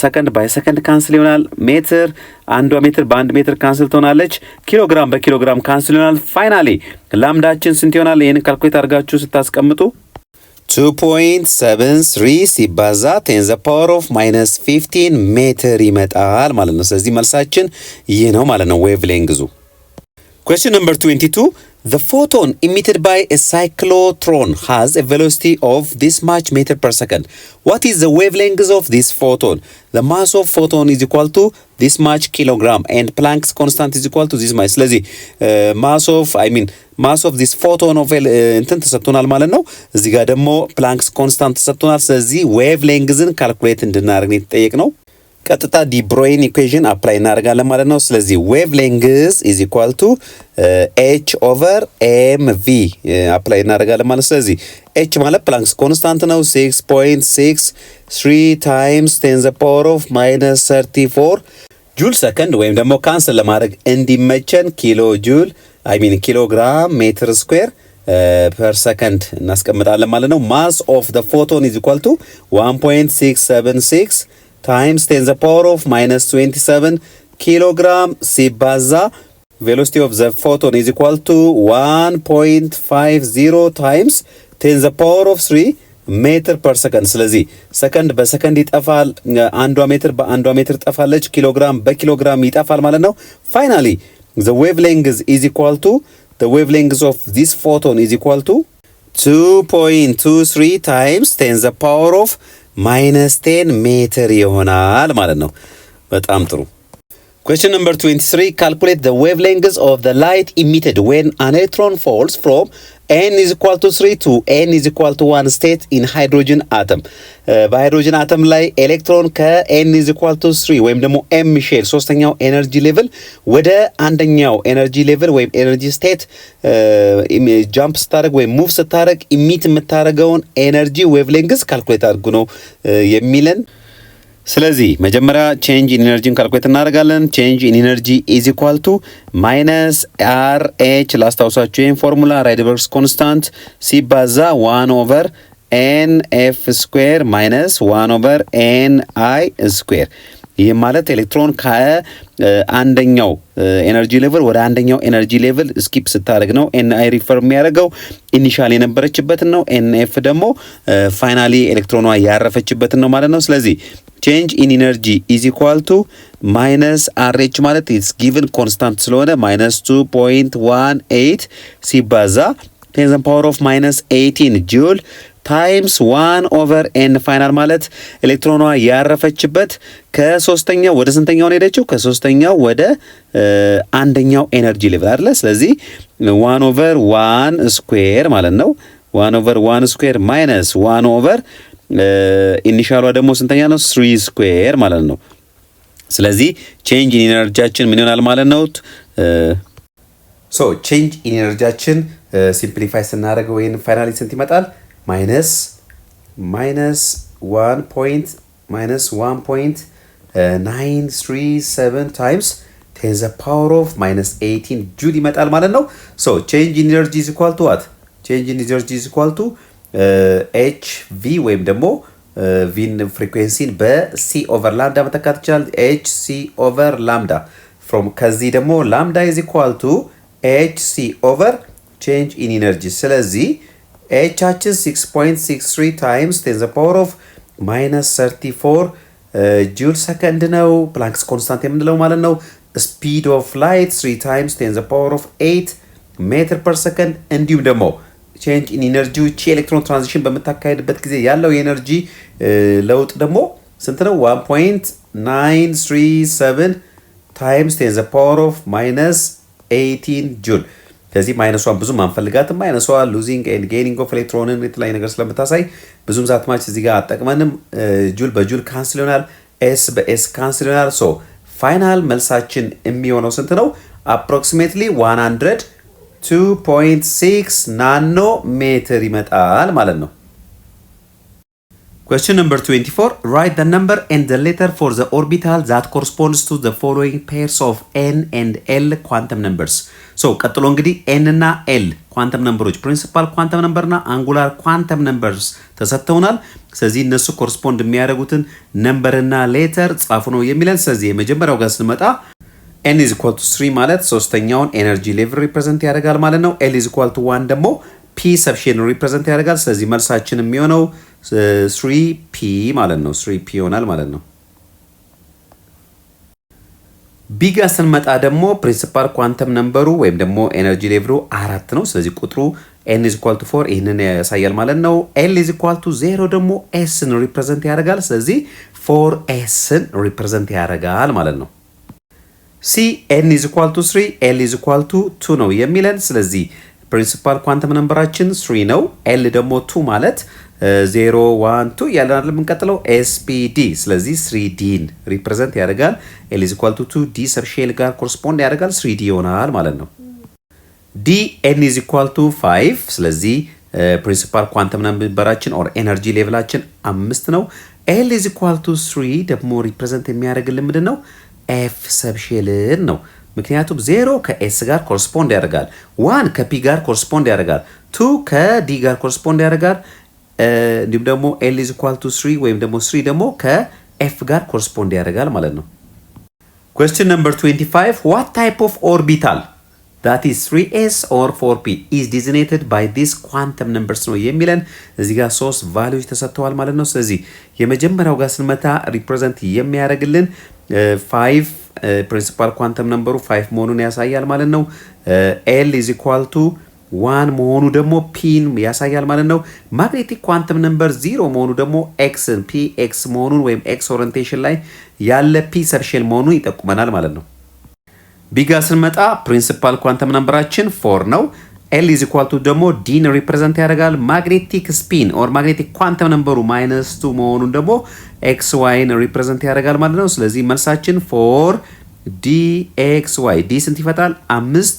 ሰከንድ ባይ ሰከንድ ካንስል ይሆናል። ሜትር አንዷ ሜትር በአንድ ሜትር ካንስል ትሆናለች። ኪሎግራም በኪሎግራም ካንስል ይሆናል። ፋይናሊ ላምዳችን ስንት ይሆናል? ይህን ካልኩሌት አድርጋችሁ ስታስቀምጡ 2.73 ሲባዛ 10 ዘ ፓወር ኦፍ -15 ሜትር ይመጣል ማለት ነው። ስለዚህ መልሳችን ይህ ነው ማለት ነው ዌቭ ሌንግዙ። Question number 22. The photon emitted by a cyclotron has a velocity of this much meter per second. What is the wavelength of this photon? The mass of photon is equal to this much kilogram and Planck's constant is equal to this much. ስለዚህ mass of this photon of እንትን ተሰጥቶናል ማለት ነው። እዚህ ጋር ደግሞ Planck's constant ተሰጥቶናል። ስለዚህ wavelengthን ካልኩሌት እንድናደርግ ነው የተጠየቅነው። ቀጥታ ዲ ብሮይን ኢኩዌሽን አፕላይ እናደርጋለን ማለት ነው። ስለዚህ wavelength is equal to h over mv አፕላይ እናደርጋለን ማለት። ስለዚህ h ማለት ፕላንክስ ኮንስታንት ነው 6.63 times 10 the power of -34 ጁል ሰከንድ ወይም ደግሞ ካንስል ለማድረግ እንዲመቸን ኪሎ ጁል ኪሎግራም ሜትር ስኩዌር ፐር ሰከንድ እናስቀምጣለን ማለት ነው። ማስ ኦፍ the photon is equal to 1.676 times 10 the power of -27 kilogram ሲባዛ velocity of the photon is equal to 1.50 times 10 the power of 3 ሜትር ፐር ሰከንድ። ስለዚህ ሰከንድ በሰከንድ ይጠፋል፣ አንዷ ሜትር በአንዷ ሜትር ጠፋለች፣ ኪሎግራም በኪሎግራም ይጠፋል ማለት ነው። ፋይናሊ the wavelength is equal to the wavelength of this photon is equal to 2.23 times 10 the power of -10 ሜትር ይሆናል ማለት ነው። በጣም ጥሩ። Question number 23. Calculate the wavelengths of the light emitted when an electron falls from n is equal to 3 to n is equal to 1 state in hydrogen atom. በሃይድሮጅን አተም ላይ ኤሌክትሮን ከn is equal to 3 ወይም ደግሞ m ሼል ሶስተኛው ኤነርጂ ሌቭል ወደ አንደኛው ኤነርጂ ሌቭል ወይም ኤነርጂ ስቴት ጃምፕ ስታደርግ ወይም ሙቭ ስታደርግ ኢሚት የምታደርገውን ኤነርጂ ዌቭሌንግዝ ካልኩሌት አድርጉ ነው የሚለን። ስለዚህ መጀመሪያ ቼንጅ ኢን ኢነርጂን ካልኩሌት እናደርጋለን። ቼንጅ ኢን ኢነርጂ ኢዝ ኢኳል ቱ -RH ላስታውሳችሁ ይህን ፎርሙላ ራይድበርግስ ኮንስታንት ሲባዛ 1 NF ስኩዌር -1 NI ስኩዌር። ይህ ማለት ኤሌክትሮን ከአንደኛው ኤነርጂ ሌቭል ወደ አንደኛው ኤነርጂ ሌቭል ስኪፕ ስታደርግ ነው። NI ሪፈር የሚያደርገው ኢኒሻል የነበረችበትን ነው። NF ደግሞ ፋይናሊ ኤሌክትሮኗ ያረፈችበትን ነው ማለት ነው። ስለዚህ ቼንጅ ኢን ኢነርጂ ኢዝ ኢኳል ቱ -RH ማለት ኢትስ ጊቭን ኮንስታንት ስለሆነ -2.18 ሲባዛ 10 the power of -18 ጁል ታይምስ 1/n ፋይናል ማለት ኤሌክትሮኗ ያረፈችበት ከሶስተኛው ወደ ስንተኛው ነው ሄደችው? ከሶስተኛው ወደ አንደኛው ኤነርጂ ሌቭል አይደለ? ስለዚህ 1/1 ስኩዌር ማለት ነው። 1/1 ስኩዌር ማይነስ 1 ኢኒሻሏ ደግሞ ስንተኛ ነው? 3 ስኩዌር ማለት ነው። ስለዚህ ቼንጅ ኢን ኢነርጂያችን ምን ይሆናል ማለት ነው? ሶ ቼንጅ ኢን ኢነርጂያችን ሲምፕሊፋይ ስናደርገው ወይን ፋይናሊ ስንት ይመጣል? -1.937 times 10 the power of minus 18 ጁል ይመጣል ማለት ነው። so change in energy is equal to what? change in energy is equal to hv ወይም ደግሞ ቪን ፍሪኩዌንሲን በc over lambda መተካት ይችላል። hc over lambda from ከዚህ ደግሞ lambda is equal to hc over change in energy ስለዚህ h አችን 6.63 times 10 the power of minus 34 ጁል ሰከንድ ነው። ፕላንክስ ኮንስታንት የምንለው ማለት ነው። speed of light 3 times 10 the power of 8 ሜትር per second እንዲሁም ደግሞ change in energy ኤሌክትሮን ትራንዚሽን በመታካሄድበት ጊዜ ያለው የኤነርጂ ለውጥ ደግሞ ስንት ነው? 1.937 times 10 the power of minus 18 ጁል። ከዚህ ማይነሷን ብዙም አንፈልጋትም። ማይነሷ losing and gaining of electron የተለያየ ነገር ስለምታሳይ ብዙም ዛትማች እዚህ ጋር አጠቅመንም። ጁል በጁል ካንስል ይሆናል። ኤስ በኤስ ካንስል ይሆናል። ሶ ፋይናል መልሳችን የሚሆነው ስንት ነው? approximately 102.6 ናኖ ሜትር ይመጣል ማለት ነው። Question number 24. Write the number and the letter for the orbital that corresponds to the following pairs of n and l quantum numbers. So ቀጥሎ እንግዲህ n እና l ኳንተም ነምበሮች ፕሪንሲፓል ኳንተም ነምበር እና አንጉላር ኳንተም ነምበርስ ተሰጥተውናል። ስለዚህ እነሱ ኮረስፖንድ የሚያደርጉትን ነምበር እና ሌተር ጻፉ ነው የሚለን። ስለዚህ የመጀመሪያው ጋር ስንመጣ n is equal to 3 ማለት ሶስተኛውን ኤነርጂ ሌቭል ሪፕሬዘንት ያደርጋል ማለት ነው። l is equal to 1 ደግሞ p ሰብሼል ሪፕሬዘንት ያደርጋል። ስለዚህ መልሳችን የሚሆነው 3p ማለት ነው። 3p ይሆናል ማለት ነው። ቢጋ ስንመጣ ደግሞ ፕሪንሲፓል ኳንተም ነምበሩ ወይም ደግሞ ኤነርጂ ሌቭሉ 4 ነው። ስለዚህ ቁጥሩ n is equal to 4 ይህንን ያሳያል ማለት ነው። l is equal to 0 ደግሞ sን ሪፕሬዘንት ያደርጋል። ስለዚህ 4sን ሪፕሬዘንት ያደርጋል ማለት ነው። c n is equal to 3 l is equal to 2 ነው የሚለን። ስለዚህ ፕሪንሲፓል ኳንተም ነምበራችን 3 ነው። l ደግሞ 2 ማለት 0 1 2 ያለን አይደል የምንቀጥለው spd። ስለዚህ 3dን ሪፕሬዘንት ያደርጋል። l is equal to 2 d ሰብሼል ጋር ኮረስፖንድ ያደርጋል 3d ይሆናል ማለት ነው። d n is equal to 5 ስለዚህ ፕሪንሲፓል ኳንተም ነምበራችን ኦር ኤነርጂ ሌቭላችን 5 ነው። l is equal to 3 ደግሞ ሪፕሬዘንት የሚያደርግልን ምንድን ነው? f ሰብሼልን ነው። ምክንያቱም 0 ከኤስ ጋር ኮረስፖንድ ያደርጋል፣ 1 ከፒ ጋር ኮረስፖንድ ያደርጋል፣ 2 ከዲ ጋር ኮረስፖንድ ያደርጋል። እንዲሁም ደግሞ ኤል ኢዝ ኢኳል ቱ 3 ወይም ደግሞ 3 ደግሞ ከኤፍ ጋር ኮረስፖንድ ያደርጋል ማለት ነው። Question number 25. What type of orbital that is 3s or 4p is designated by this quantum numbers ነው የሚለን። እዚህ ጋር 3 ቫልዩዎች ተሰጥተዋል ማለት ነው። ስለዚህ የመጀመሪያው ጋር ስንመታ ሪፕሬዘንት የሚያደርግልን 5 ፕሪንሲፓል ኳንተም ነምበሩ 5 መሆኑን ያሳያል ማለት ነው። l is equal to 1 መሆኑ ደግሞ ፒን ያሳያል ማለት ነው። ማግኔቲክ ኳንተም ነምበር 0 መሆኑ ደግሞ ኤክስን ፒ ኤክስ መሆኑን ወይም ኤክስ ኦሪየንቴሽን ላይ ያለ ፒ ሰብሼል መሆኑን ይጠቁመናል ማለት ነው። ቢጋ ስንመጣ ፕሪንሲፓል ኳንተም ነምበራችን 4 ነው። l is equal to ደግሞ ዲን ሪፕሬዘንት ያደርጋል። ማግኔቲክ ስፒን ኦር ማግኔቲክ ኳንተም ነምበሩ -2 መሆኑን ደግሞ ኤክስ ዋይን ሪፕሬዘንት ያደርጋል ማለት ነው። ስለዚህ መልሳችን 4 ዲ ኤክስ ዋይ ዲ ስንት ይፈጥራል? 5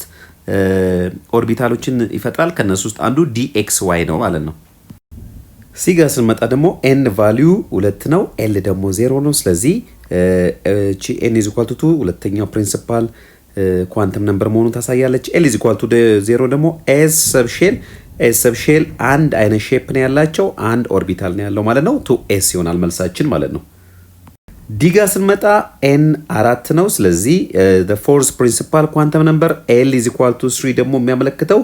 ኦርቢታሎችን ይፈጥራል። ከነሱ ውስጥ አንዱ ዲ ኤክስ ዋይ ነው ማለት ነው። ሲጋ ስንመጣ ደግሞ ኤን ቫልዩ 2 ነው፣ ኤል ደግሞ 0 ነው። ስለዚህ ኤን ኢዝ ኢኳል ቱ 2 ሁለተኛው ፕሪንሲፓል ኳንተም ነምበር መሆኑን ታሳያለች። ኤል ኢዝ ኢኳል ቱ 0 ደግሞ ኤስ ሰብሼል አንድ አይነት ሼፕ ነው ያላቸው፣ አንድ ኦርቢታል ነው ያለው ማለት ነው። 2s ይሆናል መልሳችን ማለት ነው። ዲጋ ስንመጣ ኤን 4 ነው። ስለዚህ the fourth principal quantum number l is equal to 3 ደግሞ የሚያመለክተው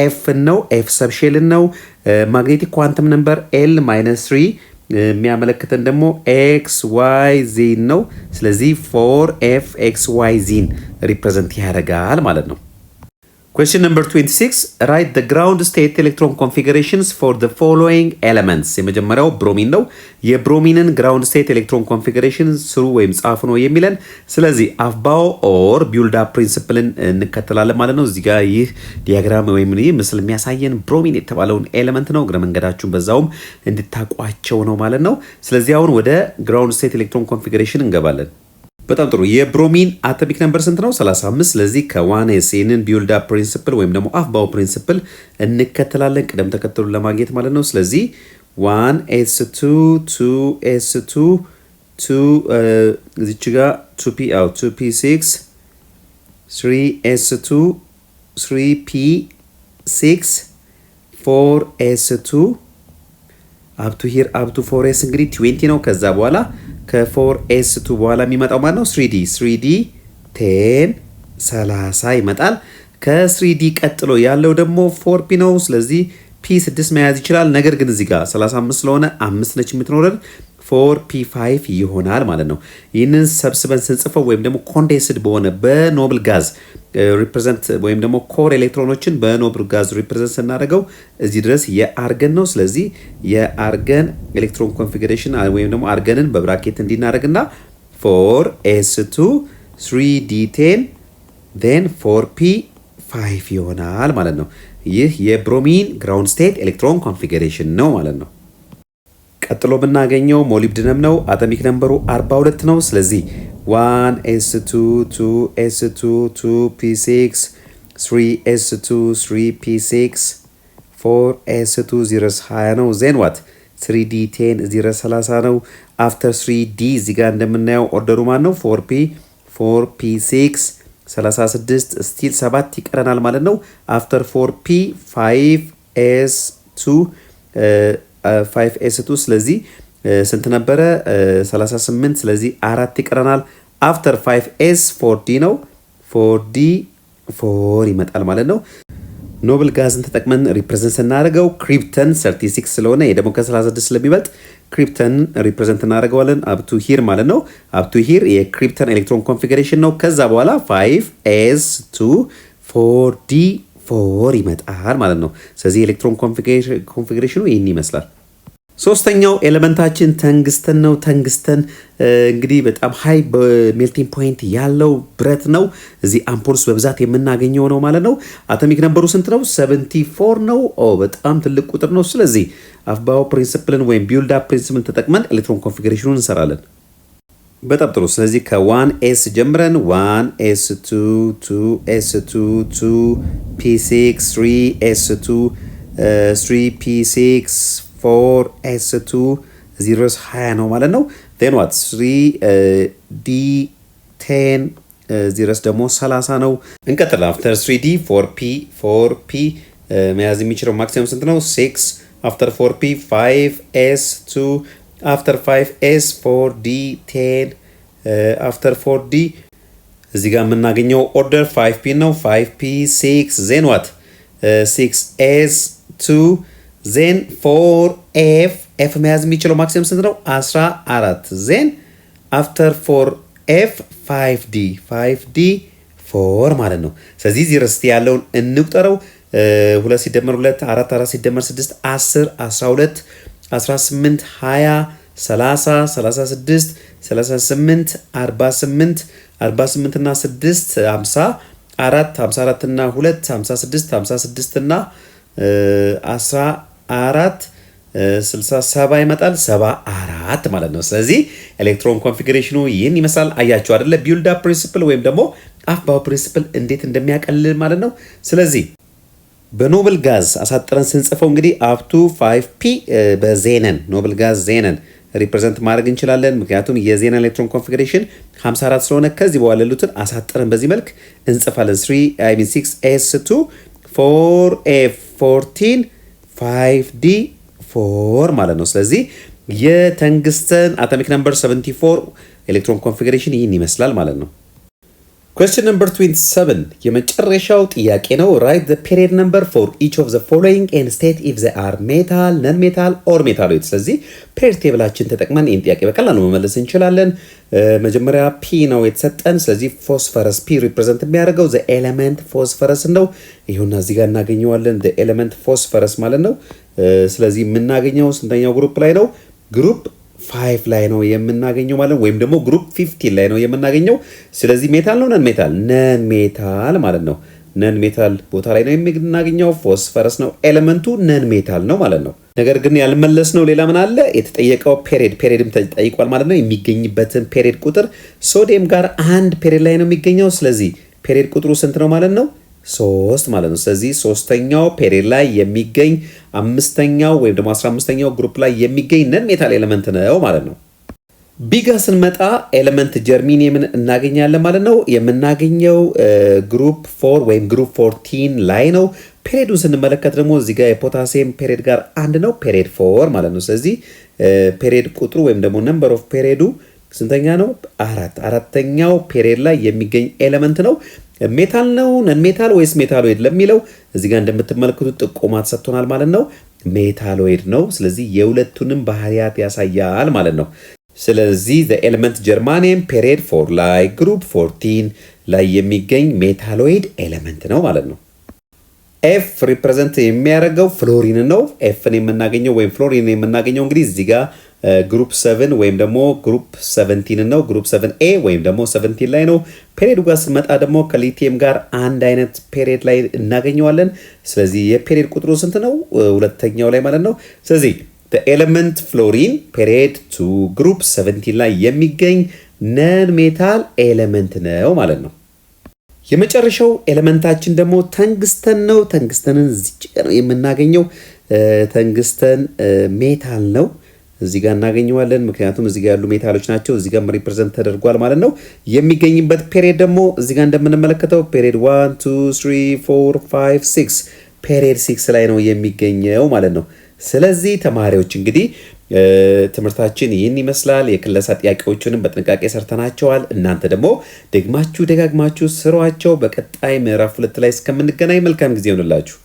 ኤፍ ነው፣ ኤፍ ሰብሼል ነው። ማግኔቲክ ኳንተም ነምበር l -3 የሚያመለክተን ደግሞ ኤክስ ዋይ ዜን ነው። ስለዚህ 4f xy ዜን ሪፕሬዘንት ያደርጋል ማለት ነው። Question number 26. Write the ground state electron configurations for the following elements. የመጀመሪያው ብሮሚን ነው። የብሮሚንን ground state electron configuration ስሩ ወይም ጻፉ ነው የሚለን። ስለዚህ አፍባኦ ኦር ቢልድ አፕ ፕሪንሲፕልን እንከተላለን ማለት ነው። እዚህ ጋር ይህ ዲያግራም ወይም ይህ ምስል የሚያሳየን ብሮሚን የተባለውን ኤሌመንት ነው። እግረ መንገዳችሁን በዛውም እንድታቋቸው ነው ማለት ነው። ስለዚህ አሁን ወደ ground state electron configuration እንገባለን። በጣም ጥሩ። የብሮሚን አቶሚክ ነምበር ስንት ነው? 35። ስለዚህ ከ1s ይህንን ቢልድ አፕ ፕሪንሲፕል ወይም ደግሞ አፍባኦ ፕሪንሲፕል እንከተላለን ቅደም ተከተሉን ለማግኘት ማለት ነው። ስለዚህ 1s2 2s2 2 እዚች ጋር 2p 2p6 3s2 3p6 4s2 አፕቱ ሂር አፕቱ 4s እንግዲህ 20 ነው። ከዛ በኋላ ከ4s2 በኋላ የሚመጣው ማለት ነው 3d 10 30 ይመጣል። ከ3d ቀጥሎ ያለው ደግሞ 4p ነው። ስለዚህ p6 መያዝ ይችላል። ነገር ግን እዚህ ጋር 35 ስለሆነ 5 ነች የምትኖረን 4p5 ይሆናል ማለት ነው። ይህንን ሰብስበን ስንጽፈው ወይም ደግሞ ኮንዴንስድ በሆነ በኖብል ጋዝ ሪፕሬዘንት ወይም ደግሞ ኮር ኤሌክትሮኖችን በኖብል ጋዝ ሪፕሬዘንት ስናደርገው እዚህ ድረስ የአርገን ነው። ስለዚህ የአርገን ኤሌክትሮን ኮንፊግሬሽን ወይም ደግሞ አርገንን በብራኬት እንዲናደርግና 4s2 3d10 then 4p5 ይሆናል ማለት ነው። ይህ የብሮሚን ግራውንድ ስቴት ኤሌክትሮን ኮንፊግሬሽን ነው ማለት ነው። ቀጥሎ ብናገኘው ሞሊብድነም ነው። አቶሚክ ነምበሩ 42 ነው። ስለዚህ 1s2 2s2 2p6 3s2 3p6 4s2 020 ነው። ዜን ዋት 3d10 030 ነው። አፍተር 3d እዚህ ጋር እንደምናየው ኦርደሩ ማን ነው? 4p6 36 ስቲል 7 ይቀረናል ማለት ነው። አፍተር 4p 5s2 5s2 ስለዚህ ስንት ነበረ? 38 ስለዚህ 4 ይቀረናል። አፍተር 5s 4d ነው። 4d 4 ይመጣል ማለት ነው። ኖብል ጋዝን ተጠቅመን ሪፕሬዘንት ስናደርገው ክሪፕተን 36 ስለሆነ ይሄ ደግሞ ከ36 ስለሚበልጥ ክሪፕተን ሪፕሬዘንት እናደርገዋለን አፕቱ ሂር ማለት ነው። አፕቱ ሂር የክሪፕተን ኤሌክትሮን ኮንፊግሬሽን ነው። ከዛ በኋላ 5s2 4d 4 ይመጣል ማለት ነው። ስለዚህ ኤሌክትሮን ኮንፊግሬሽኑ ይህን ይመስላል። ሶስተኛው ኤሌመንታችን ተንግስተን ነው። ተንግስተን እንግዲህ በጣም ሃይ በሜልቲንግ ፖይንት ያለው ብረት ነው። እዚህ አምፖልስ በብዛት የምናገኘው ነው ማለት ነው። አቶሚክ ነምበሩ ስንት ነው? 74 ነው። በጣም ትልቅ ቁጥር ነው። ስለዚህ አፍባው ፕሪንሲፕልን ወይም ቢልድ አፕ ፕሪንሲፕልን ተጠቅመን ኤሌክትሮን ኮንፊግሬሽኑን እንሰራለን። በጣም ጥሩ። ስለዚህ ከ1s ጀምረን 1s2 2s2 2p6 3s2 3p6 4s2 020 ነው ማለት ነው። then what 3d10 0 ደግሞ 30 ነው። እንቀጥል። after 3d 4p መያዝ የሚችለው ማክሲመም ስንት ነው? 6 after 4p 5s2 after 5s 4d 10 after 4d እዚህ ጋር የምናገኘው ኦርደር 5p ነው። 5p 6 then what 6s2 then 4f f መያዝ የሚችለው ማክሲመም ስንት ነው? 14 then after 4f 5d 4 ማለት ነው። ስለዚህ እዚህ ርስቲ ያለውን እንቁጠረው። 2 ሲደመር 2 4 4 ሲደመር 6 10 12 18 20 30 36 38 48 48 እና 6 54 54 እና 2 56 56 እና 14 67 ይመጣል። 74 ማለት ነው። ስለዚህ ኤሌክትሮን ኮንፊግሬሽኑ ይህን ይመስላል። አያችሁ አይደለ? ቢልድ አፕ ፕሪንሲፕል ወይም ደግሞ አፍባው ፕሪንሲፕል እንዴት እንደሚያቀልል ማለት ነው። ስለዚህ በኖብል ጋዝ አሳጥረን ስንጽፈው እንግዲህ አፕቱ 5p በዜነን ኖብል ጋዝ ዜነን ሪፕሬዘንት ማድረግ እንችላለን። ምክንያቱም የዜነን ኤሌክትሮን ኮንፊግሬሽን 54 ስለሆነ ከዚህ በኋላ ያሉትን አሳጥረን በዚህ መልክ እንጽፋለን። 6s2 4f 14 5d 4 ማለት ነው። ስለዚህ የተንግስተን አቶሚክ ነምበር 74 ኤሌክትሮን ኮንፊግሬሽን ይህን ይመስላል ማለት ነው። Question number 27 የመጨረሻው ጥያቄ ነው። Write the period number for each of the following and state if they are metal, non-metal or metalloid። ስለዚህ ፔሪድ ቴብላችን ተጠቅመን ይህን ጥያቄ በቀላሉ መመለስ እንችላለን። መጀመሪያ ፒ ነው የተሰጠን። ስለዚህ ፎስፈረስ ፒ ሪፕሬዘንት የሚያደርገው the element ፎስፈረስ ነው። ይሁንና እዚህ ጋር እናገኘዋለን the element ፎስፈረስ ማለት ነው። ስለዚህ የምናገኘው ስንተኛው ግሩፕ ላይ ነው? ግሩፕ 5 ላይ ነው የምናገኘው ማለት ወይም ደግሞ ግሩፕ 15 ላይ ነው የምናገኘው። ስለዚህ ሜታል ነው ነን ሜታል? ነን ሜታል ማለት ነው። ነን ሜታል ቦታ ላይ ነው የምናገኘው። ፎስፈረስ ነው ኤሌመንቱ፣ ነን ሜታል ነው ማለት ነው። ነገር ግን ያልመለስ ነው ሌላ ምን አለ? የተጠየቀው ፔሪድም ተጠይቋል ማለት ነው። የሚገኝበትን ፔሪድ ቁጥር ሶዲየም ጋር አንድ ፔሪድ ላይ ነው የሚገኘው። ስለዚህ ፔሪድ ቁጥሩ ስንት ነው ማለት ነው? 3 ማለት ነው። ስለዚህ ሶስተኛው ፔሪድ ላይ የሚገኝ አምስተኛው ወይም ደግሞ 15ኛው ግሩፕ ላይ የሚገኝ ነን ሜታል ኤሌመንት ነው ማለት ነው። ቢጋ ስንመጣ ኤሌመንት ጀርሜኒየምን እናገኛለን ማለት ነው። የምናገኘው ግሩፕ 4 ወይም ግሩፕ 14 ላይ ነው። ፔሪዱን ስንመለከት ደግሞ እዚህ ጋር የፖታሲየም ፔሪድ ጋር አንድ ነው፣ ፔሪድ 4 ማለት ነው። ስለዚህ ፔሪድ ቁጥሩ ወይም ደግሞ ነምበር ኦፍ ፔሪዱ ስንተኛ ነው? አራተኛው ፔሪድ ላይ የሚገኝ ኤሌመንት ነው። ሜታል ነው ነን ሜታል ወይስ ሜታሎይድ ለሚለው እዚህ ጋር እንደምትመለከቱት ጥቆማ ተሰጥቶናል ማለት ነው። ሜታሎይድ ነው። ስለዚህ የሁለቱንም ባህሪያት ያሳያል ማለት ነው። ስለዚህ the element germanium period 4 ላይ ግሩፕ 14 ላይ የሚገኝ ሜታሎይድ ኤሌመንት ነው ማለት ነው። ኤፍ ሪፕሬዘንት የሚያደርገው ፍሎሪን ነው። ኤፍን የምናገኘው ወይም ፍሎሪን የምናገኘው እንግዲህ እዚህ ጋር ግሩፕ 7 ወይም ደግሞ ግሩፕ 17 ነው። ግሩፕ 7A ወይም ደግሞ 17 ላይ ነው። ፔሪድ ጋር ስንመጣ ደግሞ ከሊቲየም ጋር አንድ አይነት ፔሪድ ላይ እናገኘዋለን። ስለዚህ የፔሪድ ቁጥሩ ስንት ነው? ሁለተኛው ላይ ማለት ነው። ስለዚህ the element fluorine period 2 group 17 ላይ የሚገኝ ነን ሜታል ኤሌመንት ነው ማለት ነው። የመጨረሻው ኤሌመንታችን ደግሞ ተንግስተን ነው። ተንግስተንን እዚህ ጋር የምናገኘው ተንግስተን ሜታል ነው። እዚህ ጋር እናገኘዋለን ምክንያቱም እዚህ ጋር ያሉ ሜታሎች ናቸው። እዚህ ጋር ሪፕሬዘንት ተደርጓል ማለት ነው። የሚገኝበት ፔሪድ ደግሞ እዚህ ጋር እንደምንመለከተው ፔሪድ 1 2 3 4 5 6 ፔሪድ 6 ላይ ነው የሚገኘው ማለት ነው። ስለዚህ ተማሪዎች እንግዲህ ትምህርታችን ይህን ይመስላል። የክለሳ ጥያቄዎቹንም በጥንቃቄ ሰርተናቸዋል። እናንተ ደግሞ ደግማችሁ ደጋግማችሁ ስሯቸው። በቀጣይ ምዕራፍ 2 ላይ እስከምንገናኝ መልካም ጊዜ ይሁንላችሁ።